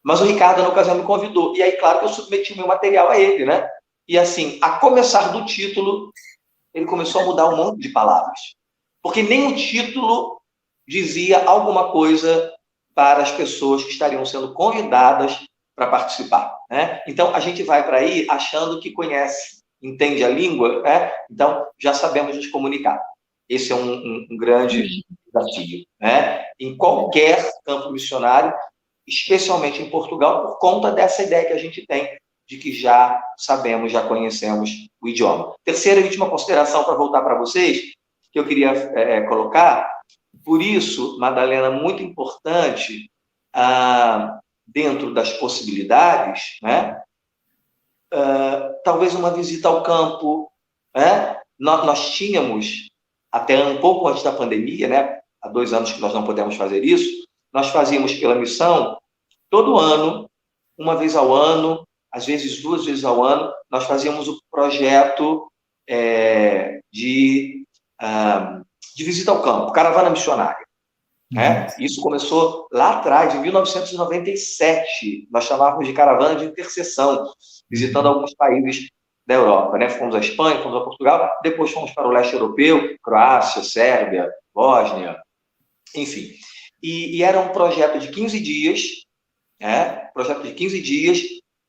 Mas o Ricardo, na ocasião, me convidou. E aí, claro que eu submeti o meu material a ele, né? E assim, a começar do título, ele começou a mudar um monte de palavras. Porque nem o título dizia alguma coisa para as pessoas que estariam sendo convidadas para participar, né? Então, a gente vai para aí achando que conhece, entende a língua, né? Então, já sabemos nos comunicar. Esse é um grande desafio, né? Em qualquer campo missionário, especialmente em Portugal, por conta dessa ideia que a gente tem de que já sabemos, já conhecemos o idioma. Terceira e última consideração, para voltar para vocês, que eu queria colocar. Por isso, Madalena, muito importante, dentro das possibilidades, né? Talvez uma visita ao campo, né? Nós tínhamos, até um pouco antes da pandemia, né? Há 2 anos que nós não podemos fazer isso, nós fazíamos pela missão, todo ano, uma vez ao ano, às vezes 2 vezes ao ano, nós fazíamos o projeto de visita ao campo, caravana missionária. Né? Isso começou lá atrás, em 1997. Nós chamávamos de caravana de intercessão, visitando alguns países da Europa. Né? Fomos à Espanha, fomos a Portugal, depois fomos para o leste europeu, Croácia, Sérvia, Bósnia, enfim. E era um projeto de 15 dias, né? Projeto de 15 dias,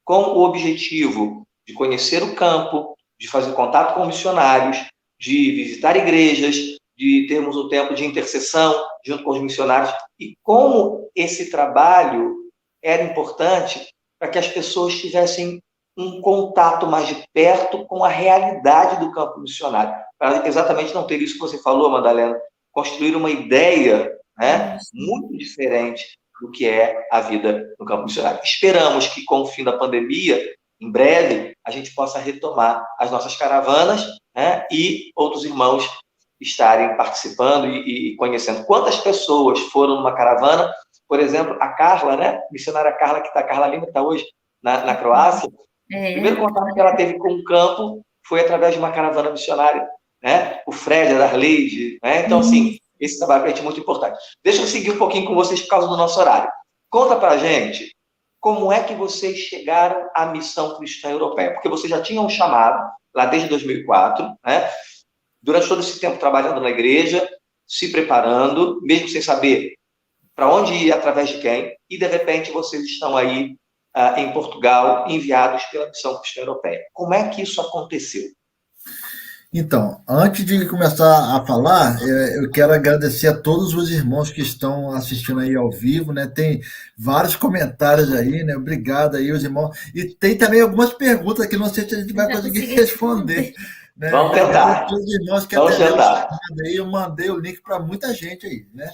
com o objetivo de conhecer o campo, de fazer contato com missionários, de visitar igrejas, de termos um tempo de intercessão junto com os missionários. E como esse trabalho era importante para que as pessoas tivessem um contato mais de perto com a realidade do campo missionário, para exatamente não ter isso que você falou, Madalena, construir uma ideia, né, muito diferente do que é a vida no campo missionário. Esperamos que, com o fim da pandemia, em breve, a gente possa retomar as nossas caravanas, né, e outros irmãos estarem participando e conhecendo. Quantas pessoas foram numa caravana? Por exemplo, a Carla, né, missionária Carla, que Carla Lima está hoje na Croácia. O primeiro contato que ela teve com o campo foi através de uma caravana missionária, né? O Fred, a Darleide, né? Então, assim, esse trabalho é muito importante. Deixa eu seguir um pouquinho com vocês por causa do nosso horário. Conta pra gente como é que vocês chegaram à missão cristã europeia, porque vocês já tinham um chamado lá desde 2004, né? Durante todo esse tempo trabalhando na igreja, se preparando, mesmo sem saber para onde ir, através de quem, e de repente vocês estão aí em Portugal, enviados pela Missão Cristã Europeia. Como é que isso aconteceu? Então, antes de começar a falar, eu quero agradecer a todos os irmãos que estão assistindo aí ao vivo, né? Tem vários comentários aí, né? Obrigado aí, os irmãos. E tem também algumas perguntas que não sei se a gente vai conseguir responder. Né? Vamos tentar. Os irmãos que Vamos tentar. Aí, eu mandei o link para muita gente aí, né?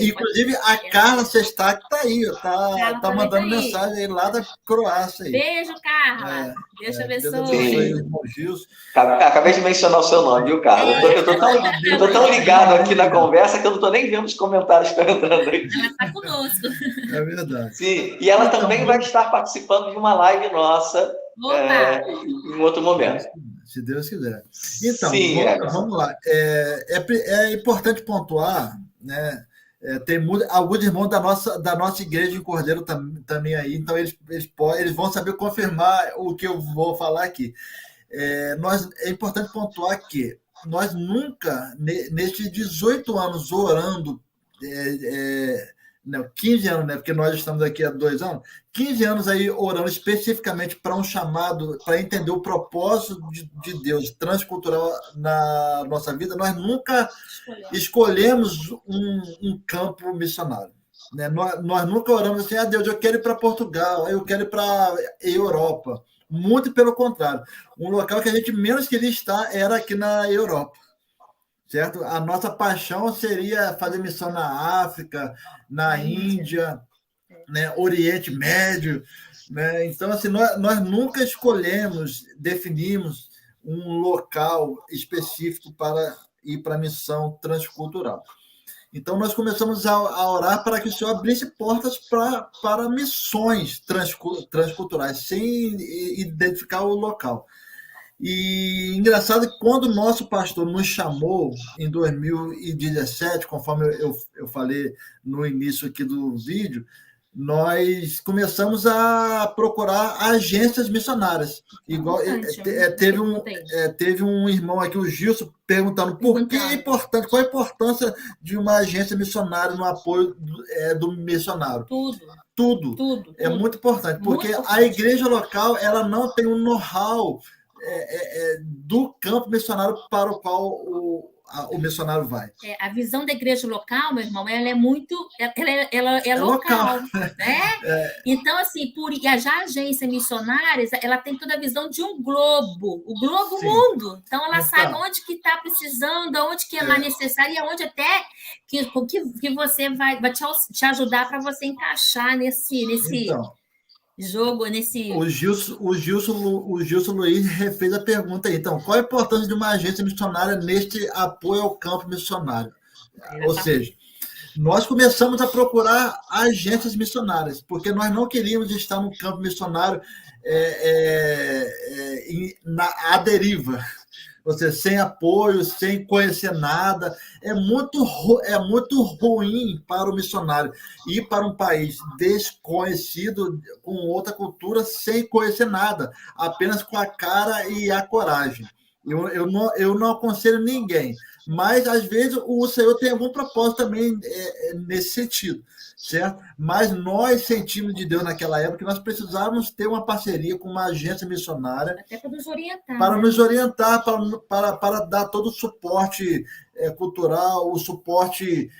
Inclusive, a Carla Sestac está aí, está mandando mensagem aí lá da Croácia. Aí. Beijo, Carla. Deus te abençoe. Acabei de mencionar o seu nome, viu, Carla? Eu estou tão ligado aqui na conversa que eu não estou nem vendo os comentários que estão entrando aí. Ela está conosco. É verdade. Sim, e ela também vai estar participando de uma live nossa em outro momento. Se Deus quiser. Então, sim, vamos lá. É importante pontuar, né? Tem alguns irmãos da nossa igreja em Cordeiro também aí, então eles vão saber confirmar o que eu vou falar aqui. É importante pontuar que nós nunca, nesses 18 anos orando, não, 15 anos, né? Porque nós estamos aqui há 2 anos, 15 anos aí orando especificamente para um chamado, para entender o propósito de Deus transcultural na nossa vida, nós nunca escolhemos um campo missionário. Né? Nós nunca oramos assim, Deus, eu quero ir para Portugal, eu quero ir para a Europa. Muito pelo contrário. Um local que a gente menos queria estar era aqui na Europa. Certo? A nossa paixão seria fazer missão na África, na Índia, né? Oriente Médio. Né? Então, assim, nós nunca definimos um local específico para ir para a missão transcultural. Então, nós começamos a orar para que o Senhor abrisse portas para missões transculturais, sem identificar o local. E engraçado que quando o nosso pastor nos chamou em 2017, conforme eu falei no início aqui do vídeo, nós começamos a procurar agências missionárias. Igual teve um irmão aqui, o Gilson, perguntando por que é importante, qual a importância de uma agência missionária no apoio do missionário. Tudo. É muito importante, porque a igreja local ela não tem um know-how do campo missionário para o qual o missionário vai. A visão da igreja local, meu irmão, ela é muito... Ela é local. Né? Então, assim, já a agência missionária, ela tem toda a visão de um globo. O globo mundo. Então, ela sabe onde que está precisando, onde que é mais necessário e aonde até que você vai te ajudar para você encaixar nesse jogo, nesse... O Gilson Luiz refez a pergunta aí. Então, qual a importância de uma agência missionária neste apoio ao campo missionário? Ou seja, nós começamos a procurar agências missionárias, porque nós não queríamos estar no campo missionário à deriva. Ou seja, sem apoio, sem conhecer nada. É muito ruim para o missionário ir para um país desconhecido, com outra cultura, sem conhecer nada, apenas com a cara e a coragem. Eu não aconselho ninguém mas às vezes o Senhor tem algum propósito também nesse sentido, certo? Mas nós sentimos de Deus naquela época que nós precisávamos ter uma parceria com uma agência missionária Até para nos orientar. Para nos orientar, para dar todo o suporte cultural, o suporte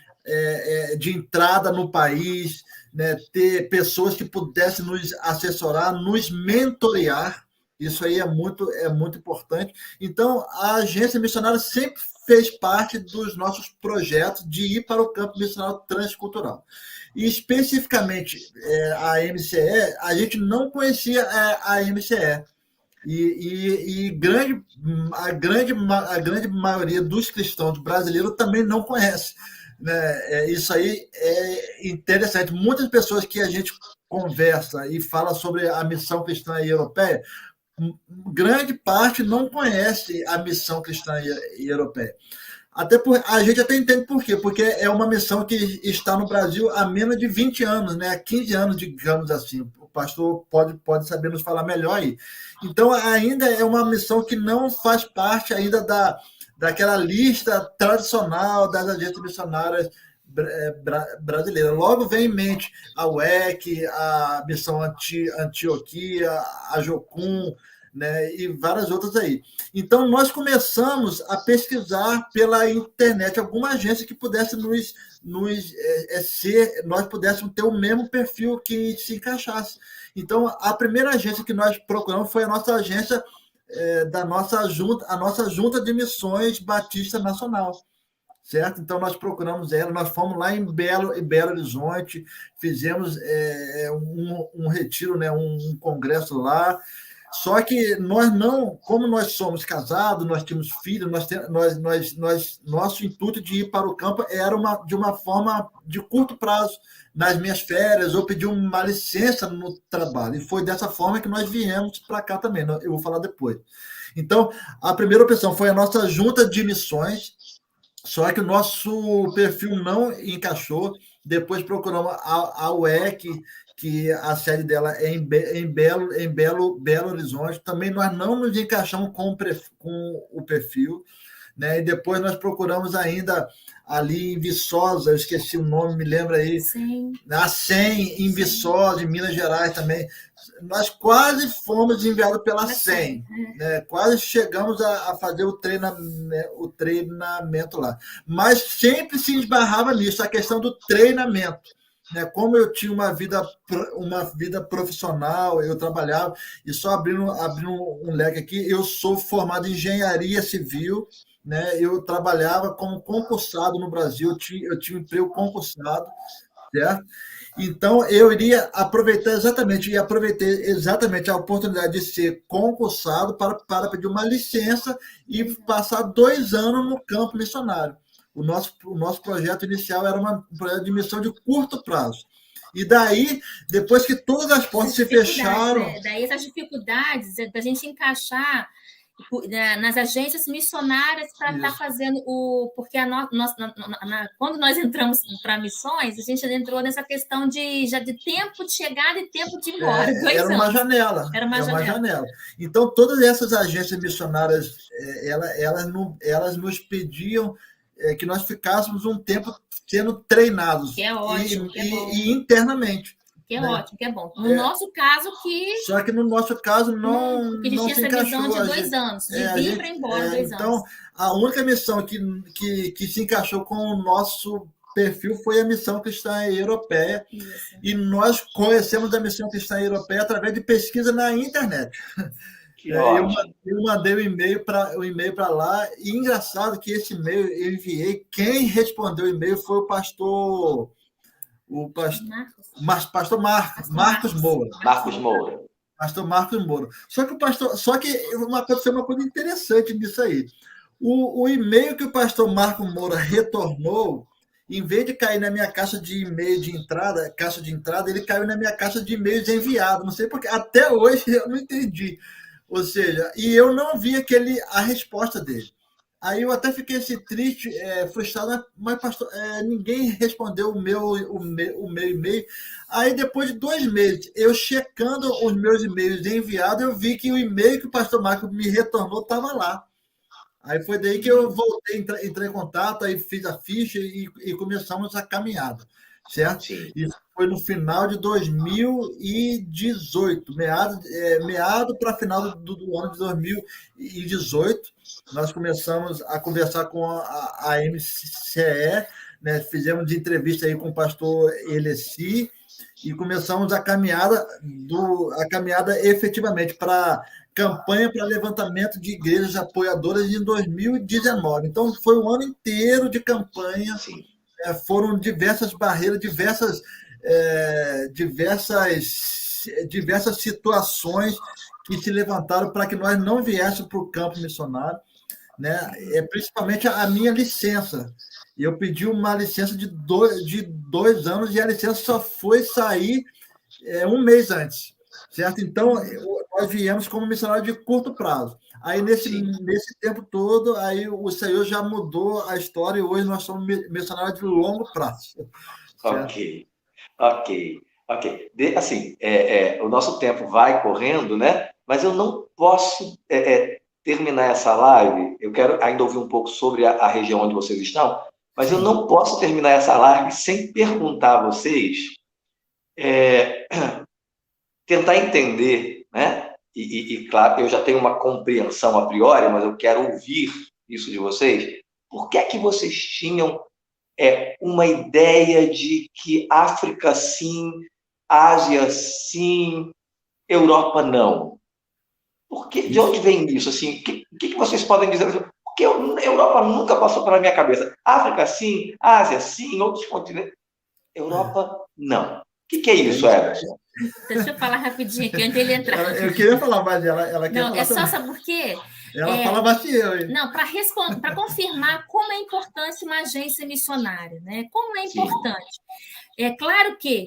de entrada no país, né? Ter pessoas que pudessem nos assessorar, nos mentorear. Isso aí é muito importante. Então, a agência missionária sempre fez parte dos nossos projetos de ir para o campo missionário transcultural. E, especificamente, a MCE, a gente não conhecia a MCE. A grande maioria dos cristãos brasileiros também não conhece, né? Isso aí é interessante. Muitas pessoas que a gente conversa e fala sobre a missão cristã e europeia, grande parte não conhece a missão cristã e europeia. A gente até entende por quê, porque é uma missão que está no Brasil há menos de 20 anos, né? 15 anos, digamos assim. O pastor pode saber nos falar melhor aí. Então, ainda é uma missão que não faz parte ainda daquela lista tradicional das agências missionárias brasileiras. Logo vem em mente a UEC, a Missão Antioquia, a Jocum, né, e várias outras aí. Então, nós começamos a pesquisar pela internet alguma agência que pudesse nós pudéssemos ter o mesmo perfil que se encaixasse. Então, a primeira agência que nós procuramos foi a nossa agência a nossa junta de missões Batista Nacional, certo? Então, nós procuramos ela, nós fomos lá em Belo Horizonte, fizemos um retiro, né, um congresso lá. Só que como nós somos casados, nós tínhamos filhos, nosso intuito de ir para o campo era de uma forma de curto prazo, nas minhas férias, ou pedir uma licença no trabalho. E foi dessa forma que nós viemos para cá também, eu vou falar depois. Então, a primeira opção foi a nossa junta de missões, só que o nosso perfil não encaixou. Depois procuramos a UEC, que a sede dela é em Belo Horizonte. Também nós não nos encaixamos com o perfil, né? E depois nós procuramos ainda ali em Viçosa, eu esqueci o nome, me lembra aí. Sim. A SEM, em Viçosa, em Minas Gerais também. Nós quase fomos enviados pela SEM, né? Quase chegamos a fazer o treinamento lá. Mas sempre se esbarrava nisso, a questão do treinamento. Como eu tinha uma vida profissional, eu trabalhava, e só abrindo um leque aqui, eu sou formado em engenharia civil, né? Eu trabalhava como concursado no Brasil, eu tinha um emprego concursado, certo? Então, eu aproveitei exatamente a oportunidade de ser concursado para pedir uma licença e passar 2 anos no campo missionário. O nosso projeto inicial era um projeto de missão de curto prazo. E daí, depois que todas as portas se fecharam... Daí essas dificuldades da gente encaixar nas agências missionárias para estar fazendo porque quando nós entramos para missões, a gente entrou nessa questão de tempo de chegada e tempo de ir embora. Era uma janela. Era uma janela. Então, todas essas agências missionárias, elas nos pediam que nós ficássemos um tempo sendo treinados. Que é ótimo, e internamente. Que é ótimo, que é bom. No nosso caso, Só que no nosso caso não porque a gente tinha essa visão de 2 anos, de vir para embora 2 anos. Então, a única missão que se encaixou com o nosso perfil foi a Missão Cristã Europeia. Isso. E nós conhecemos a Missão Cristã Europeia através de pesquisa na internet. Eu mandei o e-mail para lá, e engraçado que esse e-mail eu enviei, quem respondeu o e-mail foi o pastor Marcos Moura. Marcos Moura. Pastor Marcos Moura. Só que aconteceu uma coisa interessante nisso aí. O e-mail que o pastor Marcos Moura retornou, em vez de cair na minha caixa de e-mail de entrada, ele caiu na minha caixa de e-mails enviados. Não sei porque, até hoje eu não entendi. Ou seja, e eu não vi a resposta dele. Aí eu até fiquei triste, frustrado, mas pastor, ninguém respondeu o meu e-mail. Aí depois de 2 meses, eu checando os meus e-mails enviados, eu vi que o e-mail que o pastor Marcos me retornou estava lá. Aí foi daí que eu voltei, entrei em contato, aí fiz a ficha e começamos a caminhada, certo? Sim. Isso foi no final de 2018, meado para final do ano de 2018. Nós começamos a conversar com a MCE, né? Fizemos entrevista aí com o pastor Eleci e começamos a caminhada efetivamente para campanha para levantamento de igrejas apoiadoras em 2019. Então, foi um ano inteiro de campanha. Sim. Foram diversas barreiras, diversas situações que se levantaram para que nós não viéssemos para o campo missionário, né? Principalmente a minha licença. Eu pedi uma licença de 2 anos e a licença só foi sair um mês antes, certo? Então, nós viemos como missionário de curto prazo. Aí, nesse tempo todo, aí o Senhor já mudou a história e hoje nós somos missionários de longo prazo. Ok. Assim, o nosso tempo vai correndo, né? Mas eu não posso terminar essa live. Eu quero ainda ouvir um pouco sobre a região onde vocês estão, mas eu não posso terminar essa live sem perguntar a vocês, tentar entender, né? E claro, eu já tenho uma compreensão a priori, mas eu quero ouvir isso de vocês. Por que é que vocês tinham uma ideia de que África sim, Ásia sim, Europa não? De onde vem isso? Assim, o que vocês podem dizer? Porque a Europa nunca passou pela minha cabeça. África sim, Ásia sim, outros continentes. Europa não. O que é isso, Everson? Deixa eu falar rapidinho aqui, antes ele entrar. Eu queria falar, mas ela quer não, falar só também. sabe por quê? Ela fala mais que eu, hein? Não, para confirmar como é importante uma agência missionária, né? Como é importante. É claro que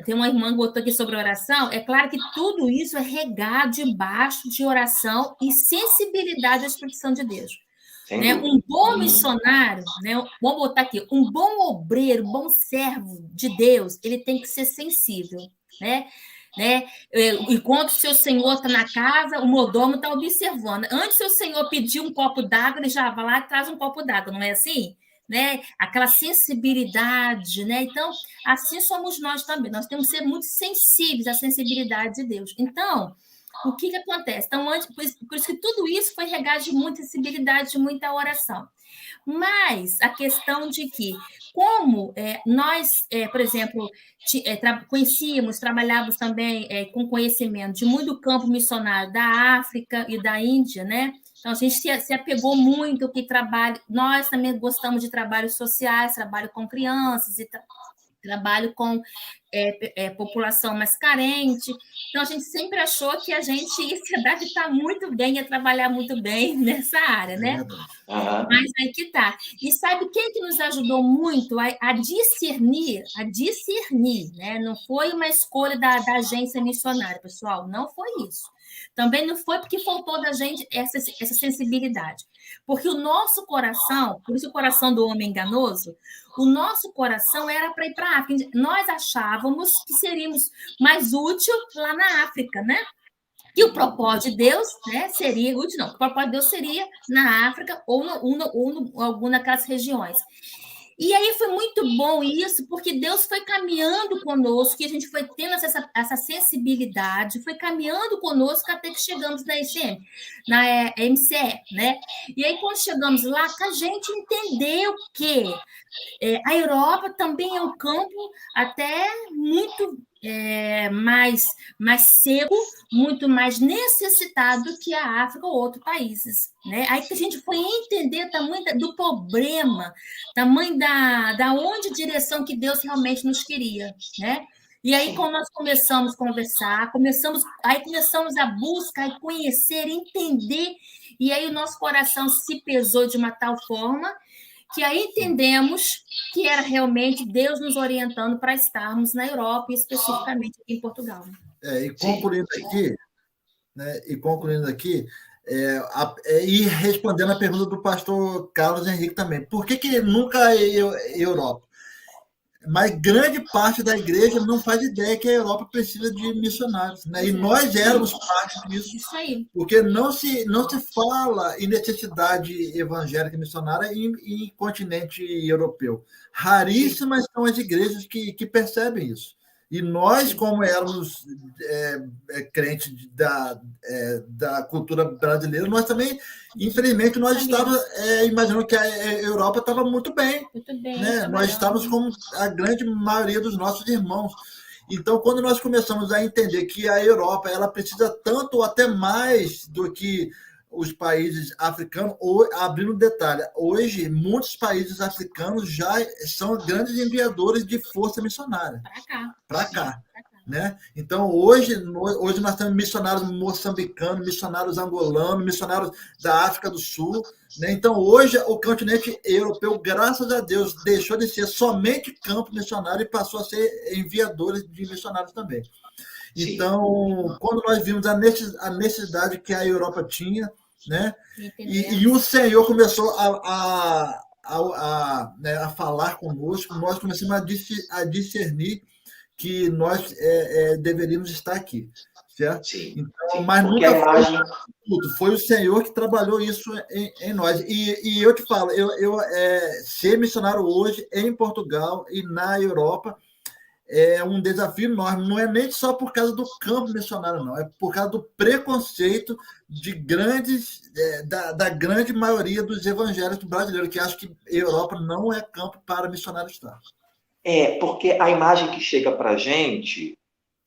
tem uma irmã que botou aqui sobre oração, é claro que tudo isso é regado debaixo de oração e sensibilidade à expressão de Deus. Né? Um bom missionário, né? Vamos botar aqui, um bom obreiro, um bom servo de Deus, ele tem que ser sensível, né? Enquanto o seu senhor está na casa, o mordomo está observando. Antes do seu senhor pedir um copo d'água, ele já vai lá e traz um copo d'água, não é assim? Né? Aquela sensibilidade, né? Então, assim somos nós também. Nós temos que ser muito sensíveis à sensibilidade de Deus. Então, o que acontece? Então, por isso que tudo isso foi regado de muita sensibilidade, de muita oração. Mas a questão de que, como nós, por exemplo, conhecíamos, trabalhávamos também com conhecimento de muito campo missionário da África e da Índia, né? Então, a gente se apegou muito que trabalho. Nós também gostamos de trabalhos sociais, trabalho com crianças e trabalho com população mais carente. Então, a gente sempre achou que a gente ia se adaptar muito bem, ia trabalhar muito bem nessa área, né? Mas aí que tá. E sabe quem que nos ajudou muito a discernir, né? Não foi uma escolha da agência missionária, pessoal, não foi isso. Também não foi porque faltou da gente essa sensibilidade. Porque o nosso coração, por isso o coração do homem enganoso, o nosso coração era para ir para a África. Nós achávamos que seríamos mais útil lá na África, né? E o propósito de Deus, né, seria útil, não. O propósito de Deus seria na África ou em alguma daquelas regiões. E aí foi muito bom isso, porque Deus foi caminhando conosco, e a gente foi tendo essa sensibilidade, foi caminhando conosco até que chegamos na MCE, né? E aí, quando chegamos lá, a gente entendeu que a Europa também é um campo até muito mais seco, muito mais necessitado que a África ou outros países, né? Aí que a gente foi entender o tamanho do problema, tamanho da onde direção que Deus realmente nos queria, né? E aí, quando nós começamos a conversar, começamos a buscar e conhecer, entender, e aí o nosso coração se pesou de uma tal forma que aí entendemos que era realmente Deus nos orientando para estarmos na Europa, e especificamente aqui em Portugal. E concluindo aqui, e respondendo a pergunta do pastor Carlos Henrique também, por que nunca a Europa? Mas grande parte da igreja não faz ideia que a Europa precisa de missionários, né? E nós éramos parte disso, Isso aí. porque não se fala em necessidade evangélica missionária em continente europeu. Raríssimas são as igrejas que percebem isso. E nós, como éramos crentes da cultura brasileira, nós também, infelizmente, nós estávamos imaginando que a Europa estava muito bem. Muito bem. Né? Nós estávamos como a grande maioria dos nossos irmãos. Então, quando nós começamos a entender que a Europa ela precisa tanto ou até mais do que os países africanos, abrindo um detalhe, hoje muitos países africanos já são grandes enviadores de força missionária. Para cá. Né? Então, hoje nós temos missionários moçambicanos, missionários angolanos, missionários da África do Sul. Né? Então, hoje, o continente europeu, graças a Deus, deixou de ser somente campo missionário e passou a ser enviadores de missionários também. Então, quando nós vimos a necessidade que a Europa tinha, né? E o Senhor começou a falar conosco, nós começamos a discernir que nós deveríamos estar aqui, certo? Então, mas nunca foi o Senhor que trabalhou isso em nós. E eu te falo, ser missionário hoje em Portugal e na Europa é um desafio enorme. Não é nem só por causa do campo missionário, não. É por causa do preconceito da grande maioria dos evangélicos brasileiros, que acham que a Europa não é campo para missionários estar. Porque a imagem que chega para a gente,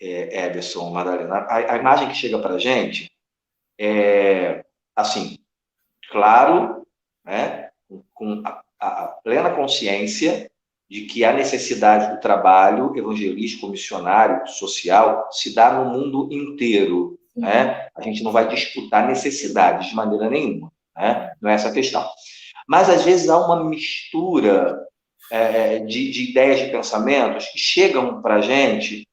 Ederson, Madalena, a imagem que chega para a gente é, assim, claro, né, com a plena consciência de que a necessidade do trabalho evangelístico, missionário, social, se dá no mundo inteiro. Né? A gente não vai disputar necessidades de maneira nenhuma. Né? Não é essa a questão. Mas, às vezes, há uma mistura de ideias, de pensamentos que chegam para a gente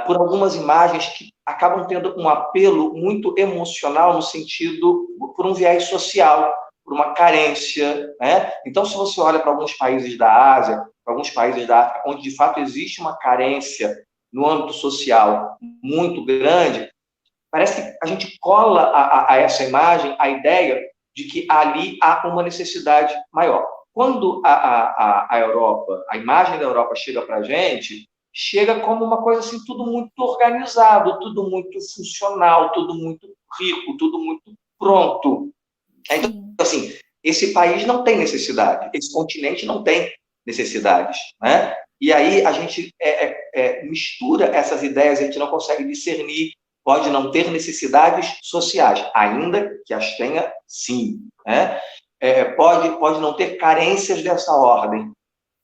por algumas imagens que acabam tendo um apelo muito emocional no sentido, por um viés social, por uma carência. Né? Então, se você olha para alguns países da Ásia, para alguns países da África, onde de fato existe uma carência no âmbito social muito grande, parece que a gente cola a essa imagem a ideia de que ali há uma necessidade maior. Quando a Europa, a imagem da Europa chega para a gente, chega como uma coisa assim, tudo muito organizado, tudo muito funcional, tudo muito rico, tudo muito pronto. Então, assim, esse país não tem necessidade, esse continente não tem necessidades, né? E aí a gente mistura essas ideias, a gente não consegue discernir, pode não ter necessidades sociais, ainda que as tenha, sim, né? Pode não ter carências dessa ordem,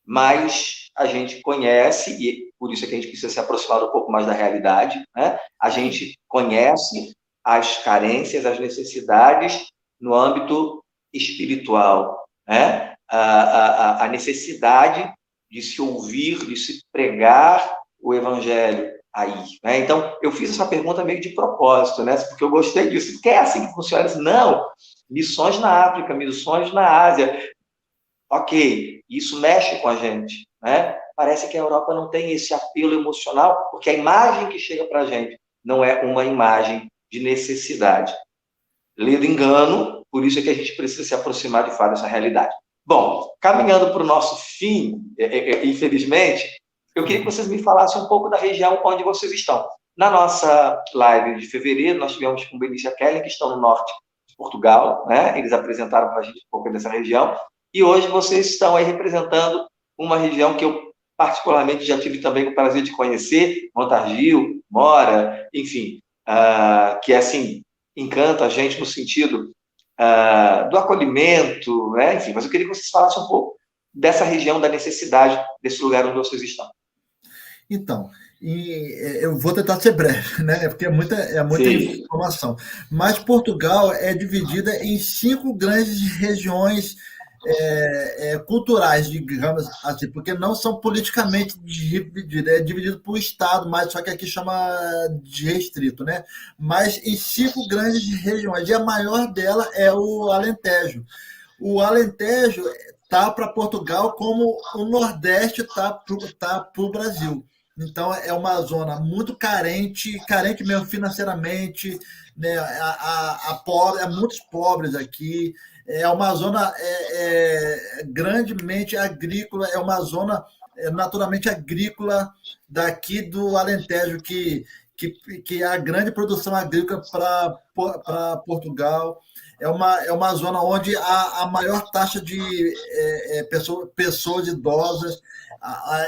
mas a gente conhece, e por isso é que a gente precisa se aproximar um pouco mais da realidade, né? A gente conhece as carências, as necessidades no âmbito espiritual, né? A necessidade de se ouvir, de se pregar o evangelho aí. Né? Então, eu fiz essa pergunta meio de propósito, né? Porque eu gostei disso. Porque é assim que funciona? Não, missões na África, missões na Ásia. Ok, isso mexe com a gente. Né? Parece que a Europa não tem esse apelo emocional, porque a imagem que chega para a gente não é uma imagem de necessidade. Ledo engano, por isso é que a gente precisa se aproximar de fato dessa realidade. Bom, caminhando para o nosso fim, infelizmente, eu queria que vocês me falassem um pouco da região onde vocês estão. Na nossa live de fevereiro, nós tivemos com Benícia Kelly, que estão no norte de Portugal, né? Eles apresentaram para a gente um pouco dessa região, e hoje vocês estão aí representando uma região que eu particularmente já tive também o prazer de conhecer, Montargil, Mora, enfim, que assim, encanta a gente no sentido do acolhimento, né? Enfim, mas eu queria que vocês falassem um pouco dessa região, da necessidade desse lugar onde vocês estão. Então, eu vou tentar ser breve, né? Porque é muita informação. Mas Portugal é dividida em 5 grandes regiões culturais, digamos assim, porque não são politicamente divididas, é dividido por estado, mas só que aqui chama de restrito, né? Mas em 5 grandes regiões, e a maior dela é o Alentejo. O Alentejo tá para Portugal como o Nordeste tá para o Brasil. Então, é uma zona muito carente mesmo financeiramente, né? Há muitos pobres aqui. É uma zona grandemente agrícola, é uma zona naturalmente agrícola daqui do Alentejo, que é a grande produção agrícola para Portugal. É uma zona onde há a maior taxa de pessoas idosas.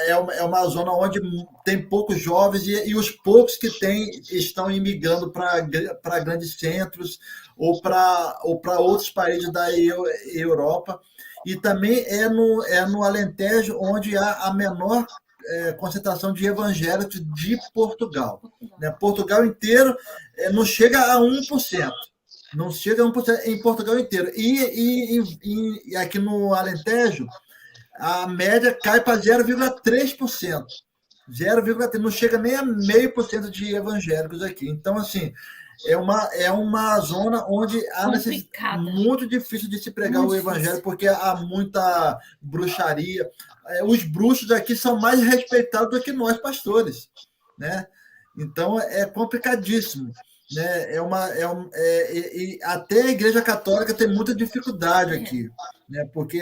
É uma zona onde tem poucos jovens e os poucos que tem estão imigrando para grandes centros ou para outros países da Europa. E também é no Alentejo onde há a menor concentração de evangélicos de Portugal. Né? Portugal inteiro não chega a 1%. Não chega a 1% em Portugal inteiro. E aqui no Alentejo, a média cai para 0,3%. 0,3%, não chega nem a 0,5% de evangélicos aqui. Então, assim, é uma zona onde há necessidade muito difícil de se pregar muito o evangelho, porque há muita bruxaria. Os bruxos aqui são mais respeitados do que nós, pastores, né? Então, é complicadíssimo. Né? E até a Igreja Católica tem muita dificuldade aqui, né? Porque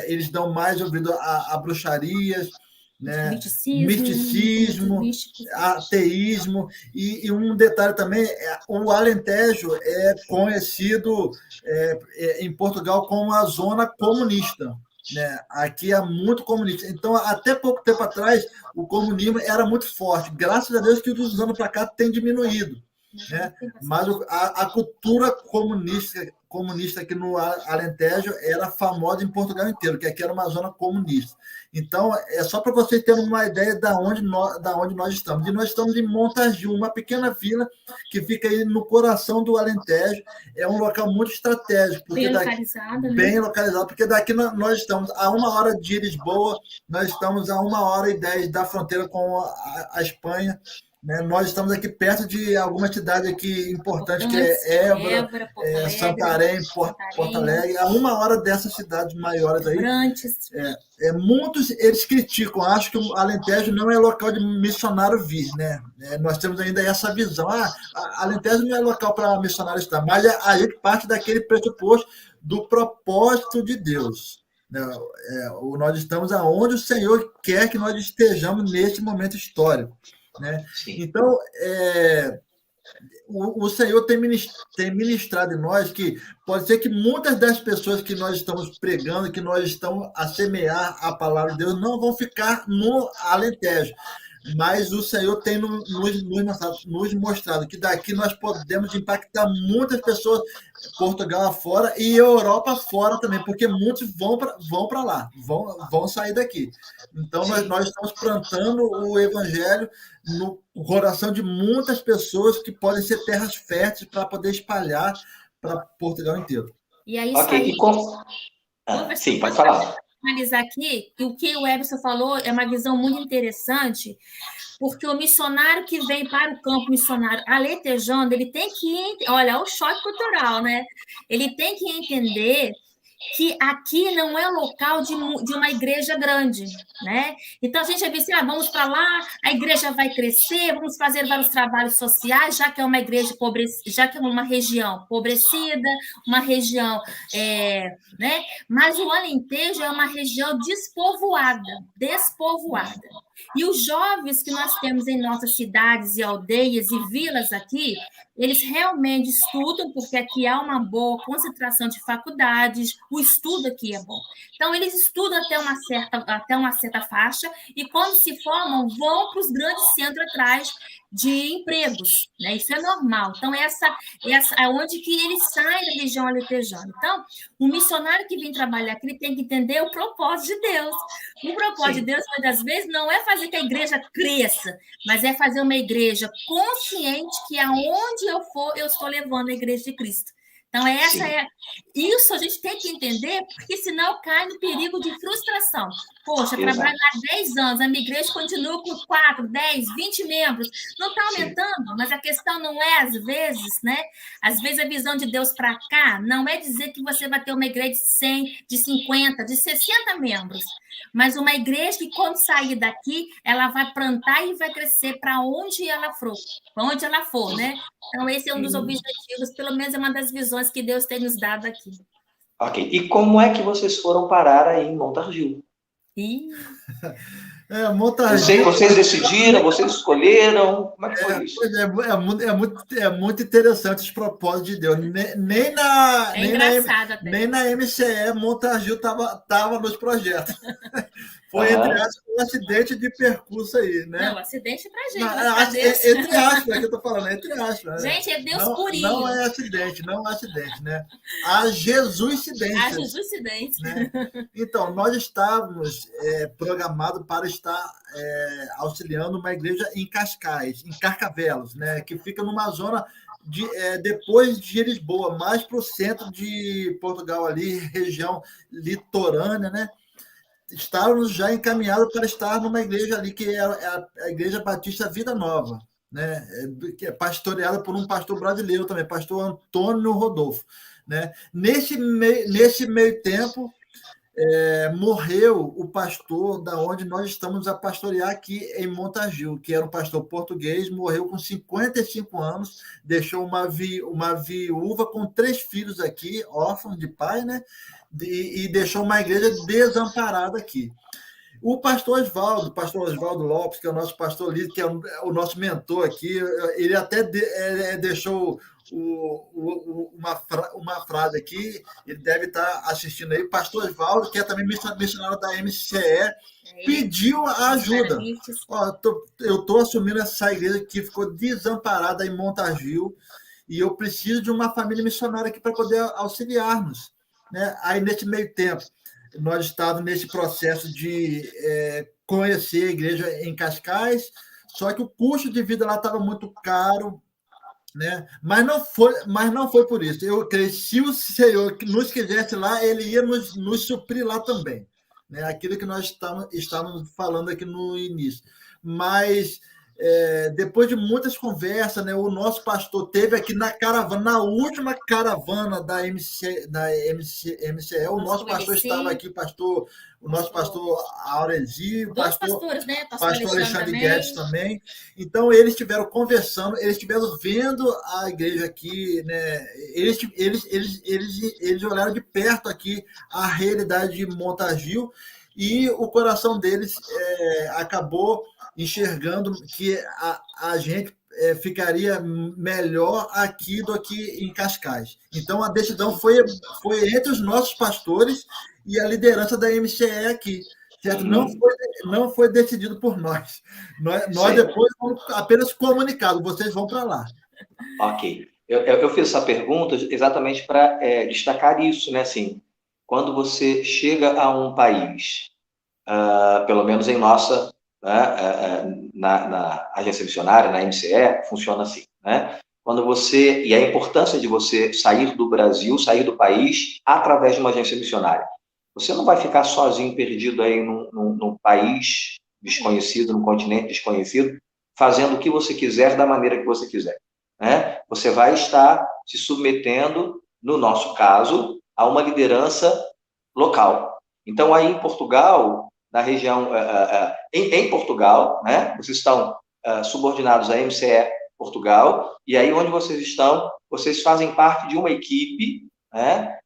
eles dão mais ouvido a bruxarias, né? Misticismo, ateísmo, e um detalhe também, o Alentejo é conhecido em Portugal como a zona comunista. Né? Aqui é muito comunista. Então, até pouco tempo atrás, o comunismo era muito forte. Graças a Deus que dos anos para cá tem diminuído. Né? Mas a cultura comunista aqui no Alentejo era famosa em Portugal inteiro, que aqui era uma zona comunista. Então, é só para vocês terem uma ideia da onde nós estamos. E nós estamos em Montagiu, uma pequena vila que fica aí no coração do Alentejo. É um local muito estratégico. Porque bem localizado, porque daqui nós estamos a 1 hora de Lisboa, nós estamos a 1 hora e 10 da fronteira com a Espanha. Né? Nós estamos aqui perto de algumas cidades aqui importantes, que é Évora, Santarém, Porto Alegre, a 1 hora dessas cidades maiores aí. Muitos eles criticam, acham que o Alentejo não é local de missionário vir, né? Nós temos ainda essa visão, Alentejo não é local para missionário estar, mas a gente parte daquele pressuposto do propósito de Deus. Nós estamos aonde o Senhor quer que nós estejamos neste momento histórico. Né? Então, o Senhor tem ministrado em nós que pode ser que muitas das pessoas que nós estamos pregando, que nós estamos a semear a palavra de Deus, não vão ficar no Alentejo. Mas o Senhor tem nos mostrado que daqui nós podemos impactar muitas pessoas, Portugal afora e Europa fora também, porque muitos vão para lá, vão sair daqui. Então, nós estamos plantando o evangelho no coração de muitas pessoas que podem ser terras férteis para poder espalhar para Portugal inteiro. E aí, okay. Sim, pode falar. Analisar aqui, que o que o Everson falou é uma visão muito interessante, porque o missionário que vem para o campo missionário aletejando, ele tem que... Olha, o choque cultural, né? Ele tem que entender que aqui não é local de uma igreja grande, né? Então, a gente vai ver vamos para lá, a igreja vai crescer, vamos fazer vários trabalhos sociais, já que é uma igreja já que é uma região empobrecida, uma região, né? Mas o Alentejo é uma região despovoada. E os jovens que nós temos em nossas cidades e aldeias e vilas aqui, eles realmente estudam, porque aqui há uma boa concentração de faculdades, o estudo aqui é bom. Então, eles estudam até uma certa faixa e, quando se formam, vão para os grandes centros atrás de empregos, né? Isso é normal. Então, essa é onde que eles saem da região aletejana. Então, o missionário que vem trabalhar aqui, ele tem que entender o propósito de Deus. O propósito de Deus, muitas vezes, não é fazer que a igreja cresça, mas é fazer uma igreja consciente que aonde eu for, eu estou levando a igreja de Cristo. Então, Sim. isso a gente tem que entender, porque senão cai no perigo de frustração. Poxa, Exato. trabalho há 10 anos, a minha igreja continua com 4, 10, 20 membros. Não está aumentando, mas a questão não é, às vezes, né? Às vezes a visão de Deus para cá não é dizer que você vai ter uma igreja de 100, de 50, de 60 membros, mas uma igreja que, quando sair daqui, ela vai plantar e vai crescer para onde ela for, né? Então, esse é um dos objetivos, pelo menos é uma das visões que Deus tem nos dado aqui. Ok. E como é que vocês foram parar aí em Montargis? Montargis. Vocês decidiram, vocês escolheram? Como é que foi isso? É muito interessante os propósitos de Deus. Nem na MCE Montargis estava nos projetos. Foi, entre aspas, um acidente de percurso aí, né? Não, acidente pra gente. Entre aspas, é que eu estou falando, entre aspas. Gente, é Deus purinho. Não é acidente, né? A Jesus-cidência. Né? Então, nós estávamos programados para estar auxiliando uma igreja em Cascais, em Carcavelos, né? Que fica numa zona depois de Lisboa, mais para o centro de Portugal ali, região litorânea, né? Estávamos já encaminhados para estar numa igreja ali, que é a Igreja Batista Vida Nova, né? Que é pastoreada por um pastor brasileiro também, pastor Antônio Rodolfo, né? Nesse meio tempo, morreu o pastor da onde nós estamos a pastorear aqui em Montargis, que era um pastor português, morreu com 55 anos, deixou uma viúva com 3 filhos aqui, órfãos de pai, né? E deixou uma igreja desamparada aqui. O pastor Oswaldo Lopes, que é o nosso pastor líder, que é o nosso mentor aqui, ele até deixou uma frase aqui, ele deve estar assistindo aí, pastor Oswaldo, que é também missionário da MCE, pediu ajuda. Eu estou assumindo essa igreja que ficou desamparada em Montargis e eu preciso de uma família missionária aqui para poder auxiliar-nos. Né? Aí, nesse meio tempo, nós estávamos nesse processo de conhecer a igreja em Cascais, só que o custo de vida lá estava muito caro, né? Mas não foi por isso. Eu creio que se o Senhor nos quisesse lá, ele ia nos suprir lá também, né? Aquilo que nós estávamos falando aqui no início. Mas depois de muitas conversas, né, o nosso pastor teve aqui na última caravana da MCE, o nosso pastor estava aqui, o nosso pastor Auresi, o pastor Alexandre Guedes também. Então, eles estiveram conversando, eles estiveram vendo a igreja aqui, né? Eles olharam de perto aqui a realidade de Montargis e o coração deles acabou enxergando que a gente ficaria melhor aqui do que em Cascais. Então, a decisão foi entre os nossos pastores e a liderança da MCE aqui. Certo? Não foi decidido por nós. Nós depois fomos apenas comunicados, vocês vão para lá. Ok. Eu fiz essa pergunta exatamente para destacar isso, né? Assim, quando você chega a um país, pelo menos em nossa... na agência missionária, na MCE, funciona assim, né? E a importância de você sair do Brasil, sair do país, através de uma agência missionária. Você não vai ficar sozinho, perdido aí num país desconhecido, num continente desconhecido, fazendo o que você quiser, da maneira que você quiser, né? Você vai estar se submetendo, no nosso caso, a uma liderança local. Então, aí em Portugal, na região, em Portugal, né? Vocês estão subordinados à MCE Portugal, e aí onde vocês estão, vocês fazem parte de uma equipe, né?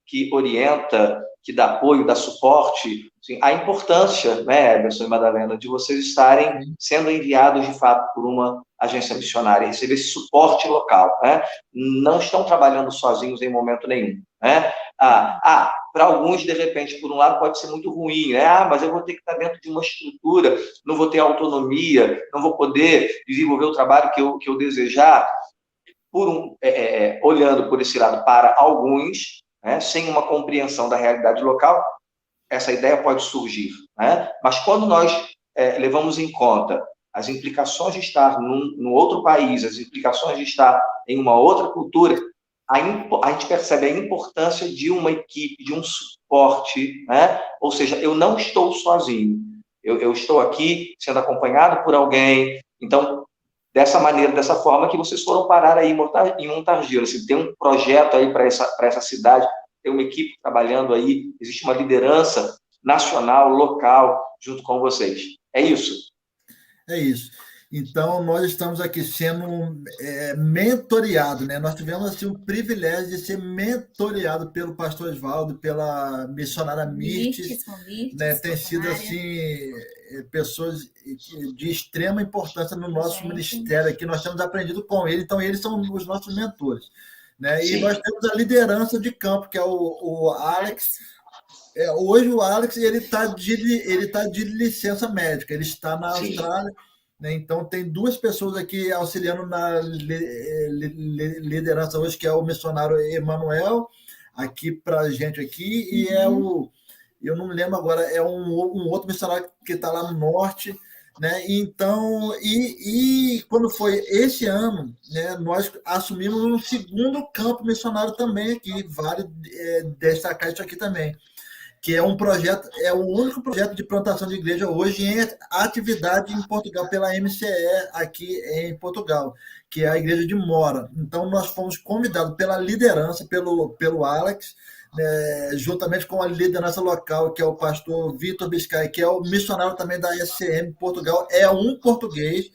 Que orienta, que dá apoio, dá suporte, assim, a importância, né, Emerson e Madalena, de vocês estarem sendo enviados, de fato, por uma agência missionária, receber esse suporte local, né? Não estão trabalhando sozinhos em momento nenhum, né? Para alguns, de repente, por um lado, pode ser muito ruim, né? Mas eu vou ter que estar dentro de uma estrutura, não vou ter autonomia, não vou poder desenvolver o trabalho que eu desejar. Olhando por esse lado, para alguns, né, sem uma compreensão da realidade local, essa ideia pode surgir, né? Mas quando nós levamos em conta as implicações de estar num outro país, as implicações de estar em uma outra cultura, a gente percebe a importância de uma equipe, de um suporte, né? Ou seja, eu não estou sozinho, eu estou aqui sendo acompanhado por alguém. Então, dessa maneira, dessa forma que vocês foram parar aí em Montargis. Assim, tem um projeto aí para essa cidade, tem uma equipe trabalhando aí, existe uma liderança nacional, local, junto com vocês. É isso? É isso. Então, nós estamos aqui sendo mentoreados, né? Nós tivemos assim, o privilégio de ser mentoreado pelo pastor Oswaldo, pela missionária Mirtes, né? Tem sido assim, pessoas de extrema importância no nosso ministério aqui. Nós temos aprendido com ele, então eles são os nossos mentores, né? E nós temos a liderança de campo, que é o Alex. Hoje o Alex ele tá de licença médica, ele está na Austrália, né? Então tem 2 pessoas aqui auxiliando na liderança hoje, que é o missionário Emanuel, aqui para a gente aqui, e eu não me lembro agora, é um outro missionário que está lá no norte, né? Então, quando foi esse ano, né, nós assumimos um segundo campo missionário também aqui, vale destacar isso aqui também, que é um projeto, é o único projeto de plantação de igreja hoje em atividade em Portugal, pela MCE, aqui em Portugal, que é a igreja de Mora. Então, nós fomos convidados pela liderança, pelo Alex, né, juntamente com a liderança local, que é o pastor Vitor Biscay, que é o missionário também da SCM Portugal, é um português,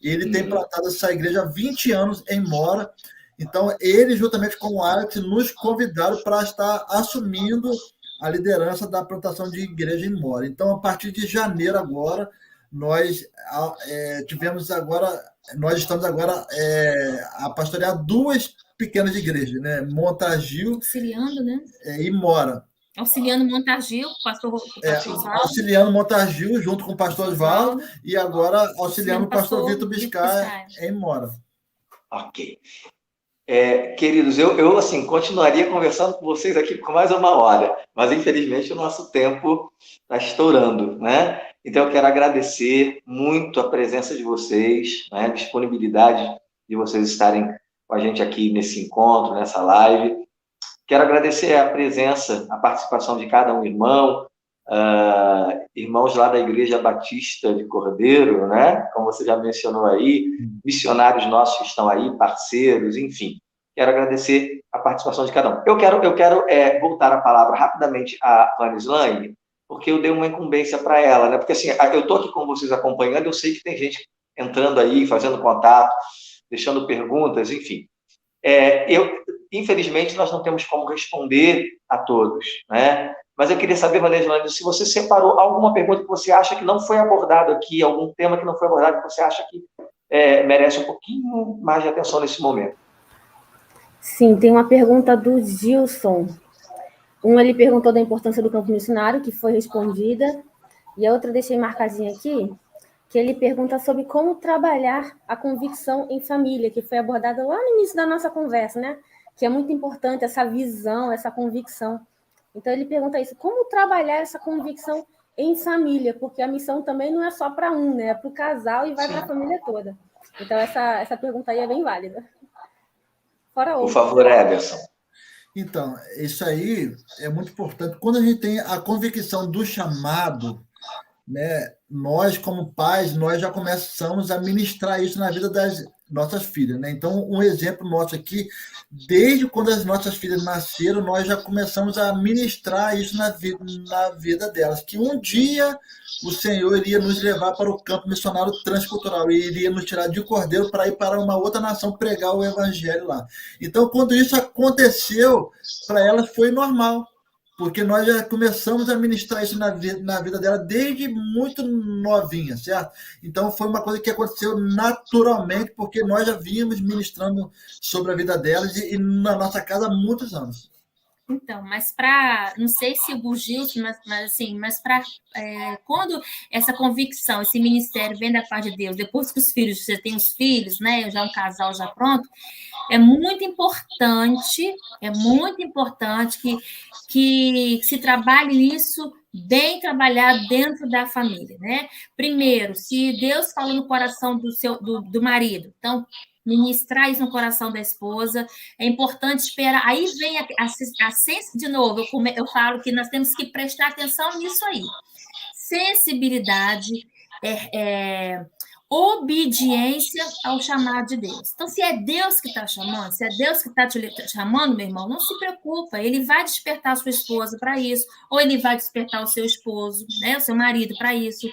ele tem plantado essa igreja há 20 anos em Mora. Então, ele, juntamente com o Alex, nos convidaram para estar assumindo a liderança da plantação de igreja em Mora. Então, a partir de janeiro agora, nós estamos agora a pastorear 2 pequenas igrejas, né? Montargis, auxiliando, né? E Mora. Auxiliando Montargis, pastor auxiliando Montargis junto com o pastor Oswaldo, e agora auxiliando o pastor Vitor Biscay em Mora. Ok. Queridos, eu assim, continuaria conversando com vocês aqui por mais uma hora, mas infelizmente o nosso tempo está estourando, né? Então eu quero agradecer muito a presença de vocês, né? A disponibilidade de vocês estarem com a gente aqui nesse encontro, nessa live. Quero agradecer a presença, a participação de cada um irmão, irmãos lá da Igreja Batista de Cordeiro, né? Como você já mencionou aí, missionários nossos que estão aí, parceiros, enfim. Quero agradecer a participação de cada um. Eu quero voltar a palavra rapidamente à Vanislaine, porque eu dei uma incumbência para ela, né? Porque assim, eu estou aqui com vocês acompanhando, eu sei que tem gente entrando aí, fazendo contato, deixando perguntas, enfim. Infelizmente, nós não temos como responder a todos, né? Mas eu queria saber, Vanislaine, se você separou alguma pergunta que você acha que não foi abordado aqui, algum tema que não foi abordado, que você acha que merece um pouquinho mais de atenção nesse momento. Sim, tem uma pergunta do Gilson. Ele perguntou da importância do campo missionário, que foi respondida, e a outra eu deixei marcadinha aqui, que ele pergunta sobre como trabalhar a convicção em família, que foi abordada lá no início da nossa conversa, né? Que é muito importante essa visão, essa convicção. Então, ele pergunta isso, como trabalhar essa convicção em família? Porque a missão também não é só para um, né? É para o casal e vai para a família toda. Então, essa pergunta aí é bem válida. Fora outra. Por favor, Ederson. Então, isso aí é muito importante. Quando a gente tem a convicção do chamado, né, nós, como pais, nós já começamos a ministrar isso na vida das nossas filhas, né? Então, um exemplo nosso aqui, desde quando as nossas filhas nasceram, nós já começamos a ministrar isso na vida delas, que um dia o Senhor iria nos levar para o campo missionário transcultural e iria nos tirar de Cordeiro para ir para uma outra nação pregar o evangelho lá. Então, quando isso aconteceu, para elas foi normal, porque nós já começamos a ministrar isso na vida dela desde muito novinha, certo? Então, foi uma coisa que aconteceu naturalmente, porque nós já vínhamos ministrando sobre a vida delas e na nossa casa há muitos anos. Então, mas não sei se o Gilson, mas quando essa convicção, esse ministério vem da parte de Deus, depois que você tem os filhos, né, já um casal já pronto, é muito importante que se trabalhe isso bem trabalhado dentro da família, né? Primeiro, se Deus fala no coração do marido, então ministrar isso no coração da esposa. É importante esperar. Aí vem de novo, eu falo que nós temos que prestar atenção nisso aí. Sensibilidade, obediência ao chamado de Deus. Então, se é Deus que está chamando, se é Deus que está te chamando, meu irmão, não se preocupa, ele vai despertar a sua esposa para isso, ou ele vai despertar o seu esposo, né, o seu marido para isso,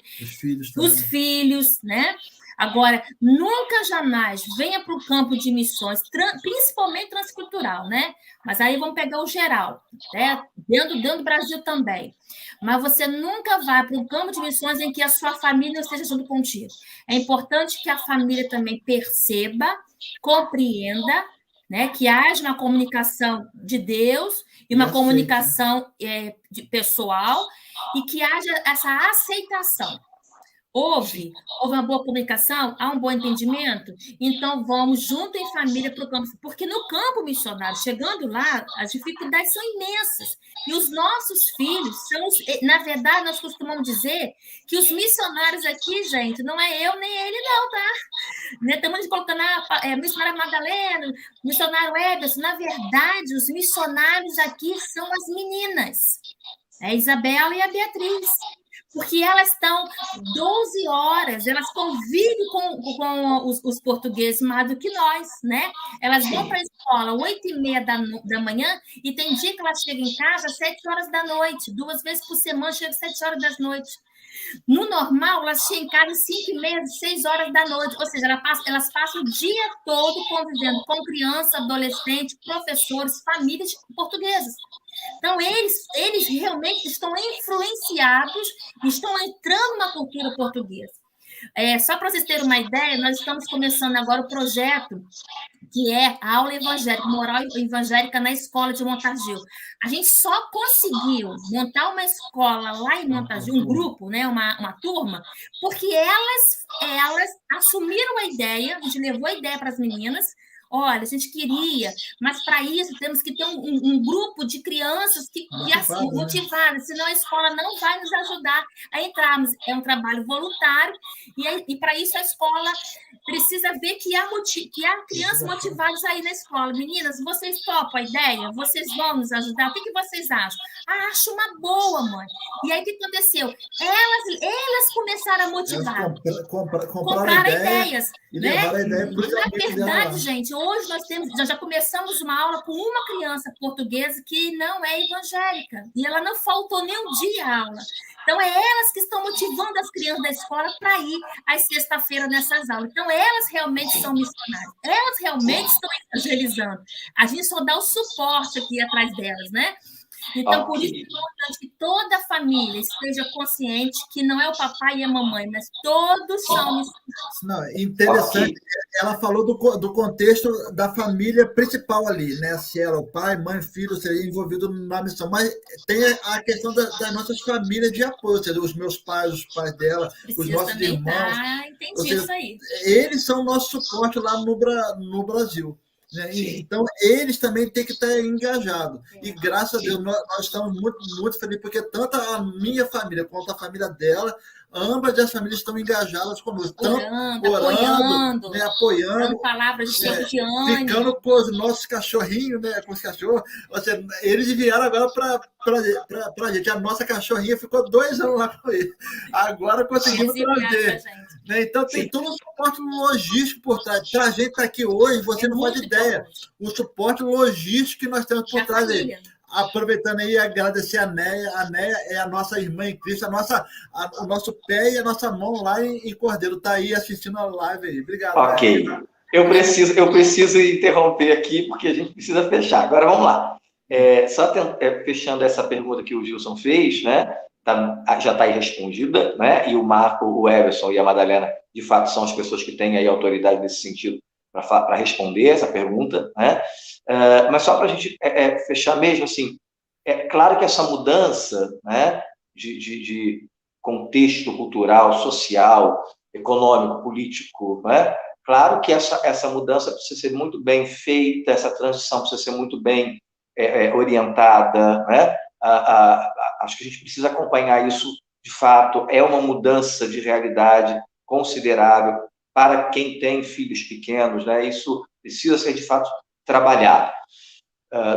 os filhos, né? Agora, nunca, jamais venha para o campo de missões, principalmente transcultural, né? Mas aí vamos pegar o geral, né? Dentro do Brasil também. Mas você nunca vai para um campo de missões em que a sua família não esteja junto contigo. É importante que a família também perceba, compreenda, né? Que haja uma comunicação de Deus e uma comunicação pessoal e que haja essa aceitação. Houve uma boa comunicação, há um bom entendimento, então vamos junto em família para o campo, porque no campo missionário, chegando lá, as dificuldades são imensas, e os nossos filhos são, na verdade, nós costumamos dizer que os missionários aqui, gente, não é eu nem ele não, tá? Estamos colocando a missionária Madalena, missionário Ederson, na verdade, os missionários aqui são as meninas, a Isabela e a Beatriz, porque elas estão 12 horas, elas convivem com os portugueses mais do que nós, né? Elas vão para a escola 8h30 da manhã e tem dia que elas chegam em casa às 7 horas da noite, 2 vezes por semana chegam às 7 horas da noite. No normal, elas chegam em casa às 5h30, 6 horas da noite, ou seja, elas passam o dia todo convivendo com criança, adolescente, professores, famílias portuguesas. Então, eles realmente estão influenciados, estão entrando na cultura portuguesa. Só para vocês terem uma ideia, nós estamos começando agora o projeto que é a aula evangélica, moral evangélica na escola de Montargil. A gente só conseguiu montar uma escola lá em Montargil, um grupo, né, uma turma, porque elas assumiram a ideia, a gente levou a ideia para as meninas. Olha, a gente queria, mas para isso temos que ter um grupo de crianças motivadas, senão a escola não vai nos ajudar a entrarmos. É um trabalho voluntário, e para isso a escola precisa ver que há crianças motivadas aí na escola. Meninas, vocês topam a ideia? Vocês vão nos ajudar? O que vocês acham? Acho uma boa, mãe. E aí o que aconteceu? Elas começaram a motivar. Compraram ideias. E levaram a ideia na verdade, gente, hoje nós já começamos uma aula com uma criança portuguesa que não é evangélica. E ela não faltou nem um dia à aula. Então, é elas que estão motivando as crianças da escola para ir às sexta-feiras nessas aulas. Então, elas realmente são missionárias. Elas realmente estão evangelizando. A gente só dá o suporte aqui atrás delas, né? Então, por isso é importante que toda a família esteja consciente que não é o papai e a mamãe, mas todos são missionários. Não, interessante, ela falou do contexto da família principal ali, né? Se era o pai, mãe, filho, seria envolvido na missão. Mas tem a questão das nossas famílias de apoio, ou seja, os meus pais, os pais dela, os nossos irmãos. Entendi seja, isso aí. Eles são o nosso suporte lá no Brasil. Né? Então, eles também têm que estar engajados. E, graças a Deus, nós estamos muito, muito felizes, porque tanto a minha família quanto a família dela, ambas as famílias estão engajadas conosco. Orando, né? Apoiando. Dando palavras de ânimo. Ficando com os nossos cachorrinhos, né? Com os cachorros. Ou seja, eles vieram agora para a gente. A nossa cachorrinha ficou 2 anos lá com ele. Agora conseguimos trazer. Né? Então, tem todo um suporte logístico por trás. Para a gente estar aqui hoje, você não faz ideia. O suporte logístico que nós temos por trás aí. Aproveitando aí, agradecer a Néia. A Néia é a nossa irmã em Cristo, o nosso pé e a nossa mão lá em Cordeiro. Está aí assistindo a live aí. Obrigado. Ok. Eu preciso interromper aqui, porque a gente precisa fechar. Agora, vamos lá. Fechando essa pergunta que o Gilson fez, né? Já está aí respondida, né? E o Marco, o Everson e a Madalena, de fato, são as pessoas que têm aí autoridade nesse sentido para responder essa pergunta, né? Mas só para a gente fechar mesmo, assim, é claro que essa mudança, né, de contexto cultural, social, econômico, político, né? Claro que essa mudança precisa ser muito bem feita, essa transição precisa ser muito bem orientada, né? Acho que a gente precisa acompanhar isso, de fato, é uma mudança de realidade considerável. para quem tem filhos pequenos, né? Isso precisa ser, de fato, trabalhado.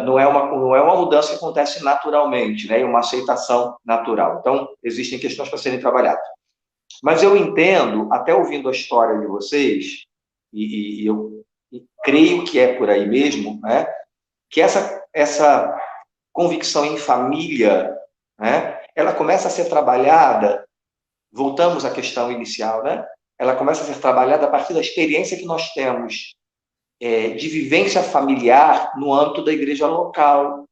Não é uma mudança que acontece naturalmente, né? É uma aceitação natural. Então, existem questões para serem trabalhadas. Mas eu entendo, até ouvindo a história de vocês, e eu creio que é por aí mesmo, né? Que essa convicção em família, né? Ela começa a ser trabalhada, voltamos à questão inicial, né? Ela começa a ser trabalhada a partir da experiência que nós temos de vivência familiar no âmbito da igreja local.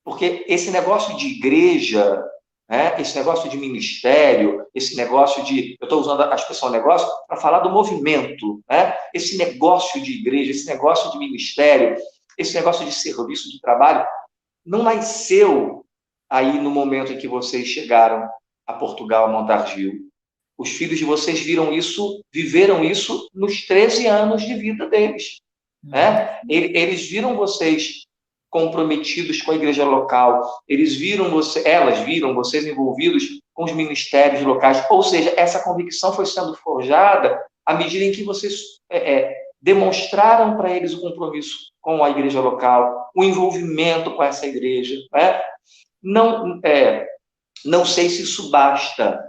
Porque esse negócio de igreja, né, esse negócio de ministério, esse negócio de... Eu estou usando a expressão negócio para falar do movimento, né? Esse negócio de igreja, esse negócio de ministério, esse negócio de serviço, de trabalho, não nasceu aí no momento em que vocês chegaram a Portugal, a Montargis. Os filhos de vocês viram isso, viveram isso nos 13 anos de vida deles. Né? Eles viram vocês comprometidos com a igreja local, elas viram vocês envolvidos com os ministérios locais, ou seja, essa convicção foi sendo forjada à medida em que vocês demonstraram para eles o compromisso com a igreja local, o envolvimento com essa igreja. Né? Não sei se isso basta,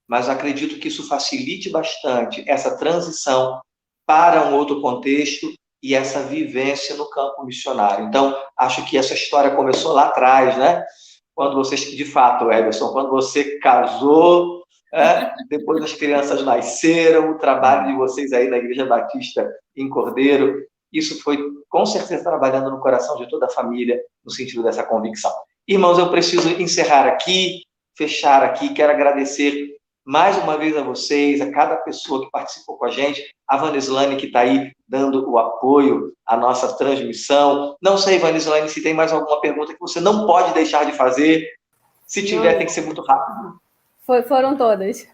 mas acredito que isso facilite bastante essa transição para um outro contexto e essa vivência no campo missionário. Então, acho que essa história começou lá atrás, né? Quando vocês, de fato, Everson, quando você casou, depois as crianças nasceram, o trabalho de vocês aí na Igreja Batista em Cordeiro, isso foi, com certeza, trabalhando no coração de toda a família, no sentido dessa convicção. Irmãos, eu preciso encerrar aqui, fechar aqui, quero agradecer mais uma vez a vocês, a cada pessoa que participou com a gente, a Vanislane, que está aí dando o apoio à nossa transmissão. Não sei, Vanislane, se tem mais alguma pergunta que você não pode deixar de fazer. Se tiver, tem que ser muito rápido. Foram todas.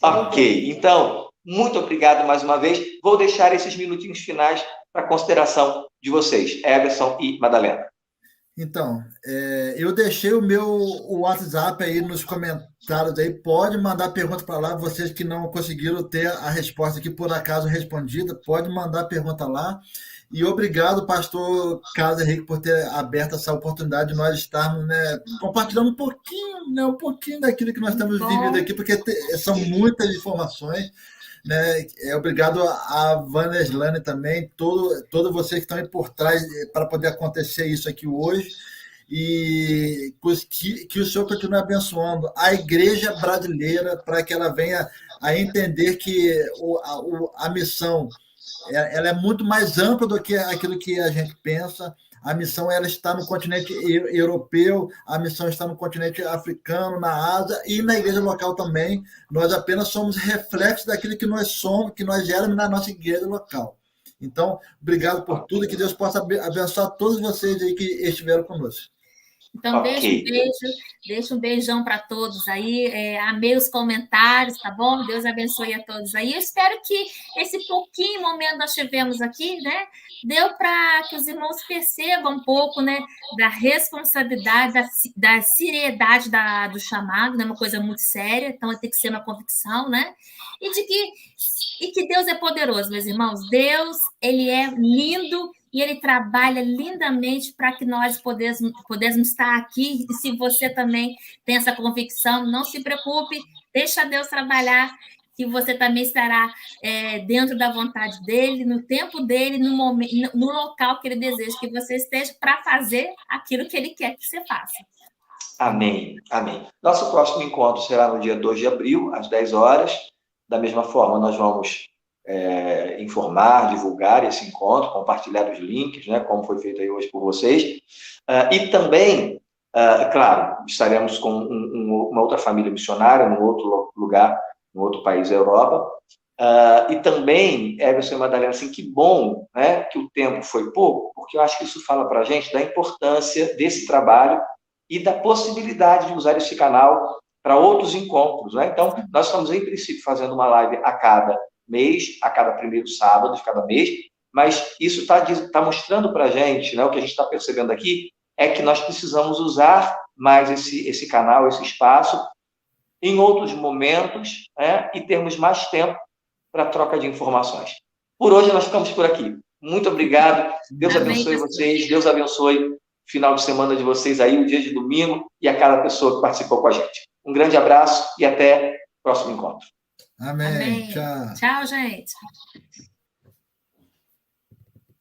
Ok, então, muito obrigado mais uma vez. Vou deixar esses minutinhos finais para consideração de vocês, Everson e Madalena. Então, eu deixei o meu WhatsApp aí nos comentários aí. Pode mandar pergunta para lá. Vocês que não conseguiram ter a resposta aqui, por acaso respondida, pode mandar pergunta lá. E obrigado, pastor Carlos Henrique, por ter aberto essa oportunidade de nós estarmos, né, compartilhando um pouquinho daquilo que nós estamos vivendo aqui, porque são muitas informações. Né? Obrigado a Vanislane também, todos vocês que estão aí por trás para poder acontecer isso aqui hoje, e que o Senhor continue abençoando a igreja brasileira para que ela venha a entender que a missão ela é muito mais ampla do que aquilo que a gente pensa. A missão ela está no continente europeu, a missão está no continente africano, na Ásia e na igreja local também. Nós apenas somos reflexos daquilo que nós somos, que nós éramos na nossa igreja local. Então, obrigado por tudo e que Deus possa abençoar todos vocês aí que estiveram conosco. Então, deixa um beijão para todos aí. Amei os comentários, tá bom? Deus abençoe a todos aí. Eu espero que esse pouquinho momento nós tivemos aqui, né? Deu para que os irmãos percebam um pouco, né? Da responsabilidade, da seriedade do chamado, né? Uma coisa muito séria, então tem que ser uma convicção, né? E que Deus é poderoso, meus irmãos. Deus, ele é lindo e ele trabalha lindamente para que nós podemos estar aqui. E se você também tem essa convicção, não se preocupe, deixa Deus trabalhar, que você também estará dentro da vontade dele, no tempo dele, no local que ele deseja que você esteja para fazer aquilo que ele quer que você faça. Amém, amém. Nosso próximo encontro será no dia 2 de abril, às 10 horas. Da mesma forma, nós vamos informar, divulgar esse encontro, compartilhar os links, né, como foi feito aí hoje por vocês. E também, claro, estaremos com uma outra família missionária, num outro lugar, num outro país da Europa. E também, Everson e Madalena, assim, que bom, né, que o tempo foi pouco, porque eu acho que isso fala para a gente da importância desse trabalho e da possibilidade de usar esse canal para outros encontros, né? Então, nós estamos, em princípio, fazendo uma live a cada mês, a cada primeiro sábado de cada mês, mas isso está mostrando para a gente, né, o que a gente está percebendo aqui, é que nós precisamos usar mais esse canal, esse espaço, em outros momentos, né, e termos mais tempo para troca de informações. Por hoje, nós ficamos por aqui. Muito obrigado. Deus Amém, abençoe pastor. vocês. Deus abençoe o final de semana de vocês aí, o dia de domingo, e a cada pessoa que participou com a gente. Um grande abraço e até o próximo encontro. Amém. Amém. Tchau. Tchau, gente.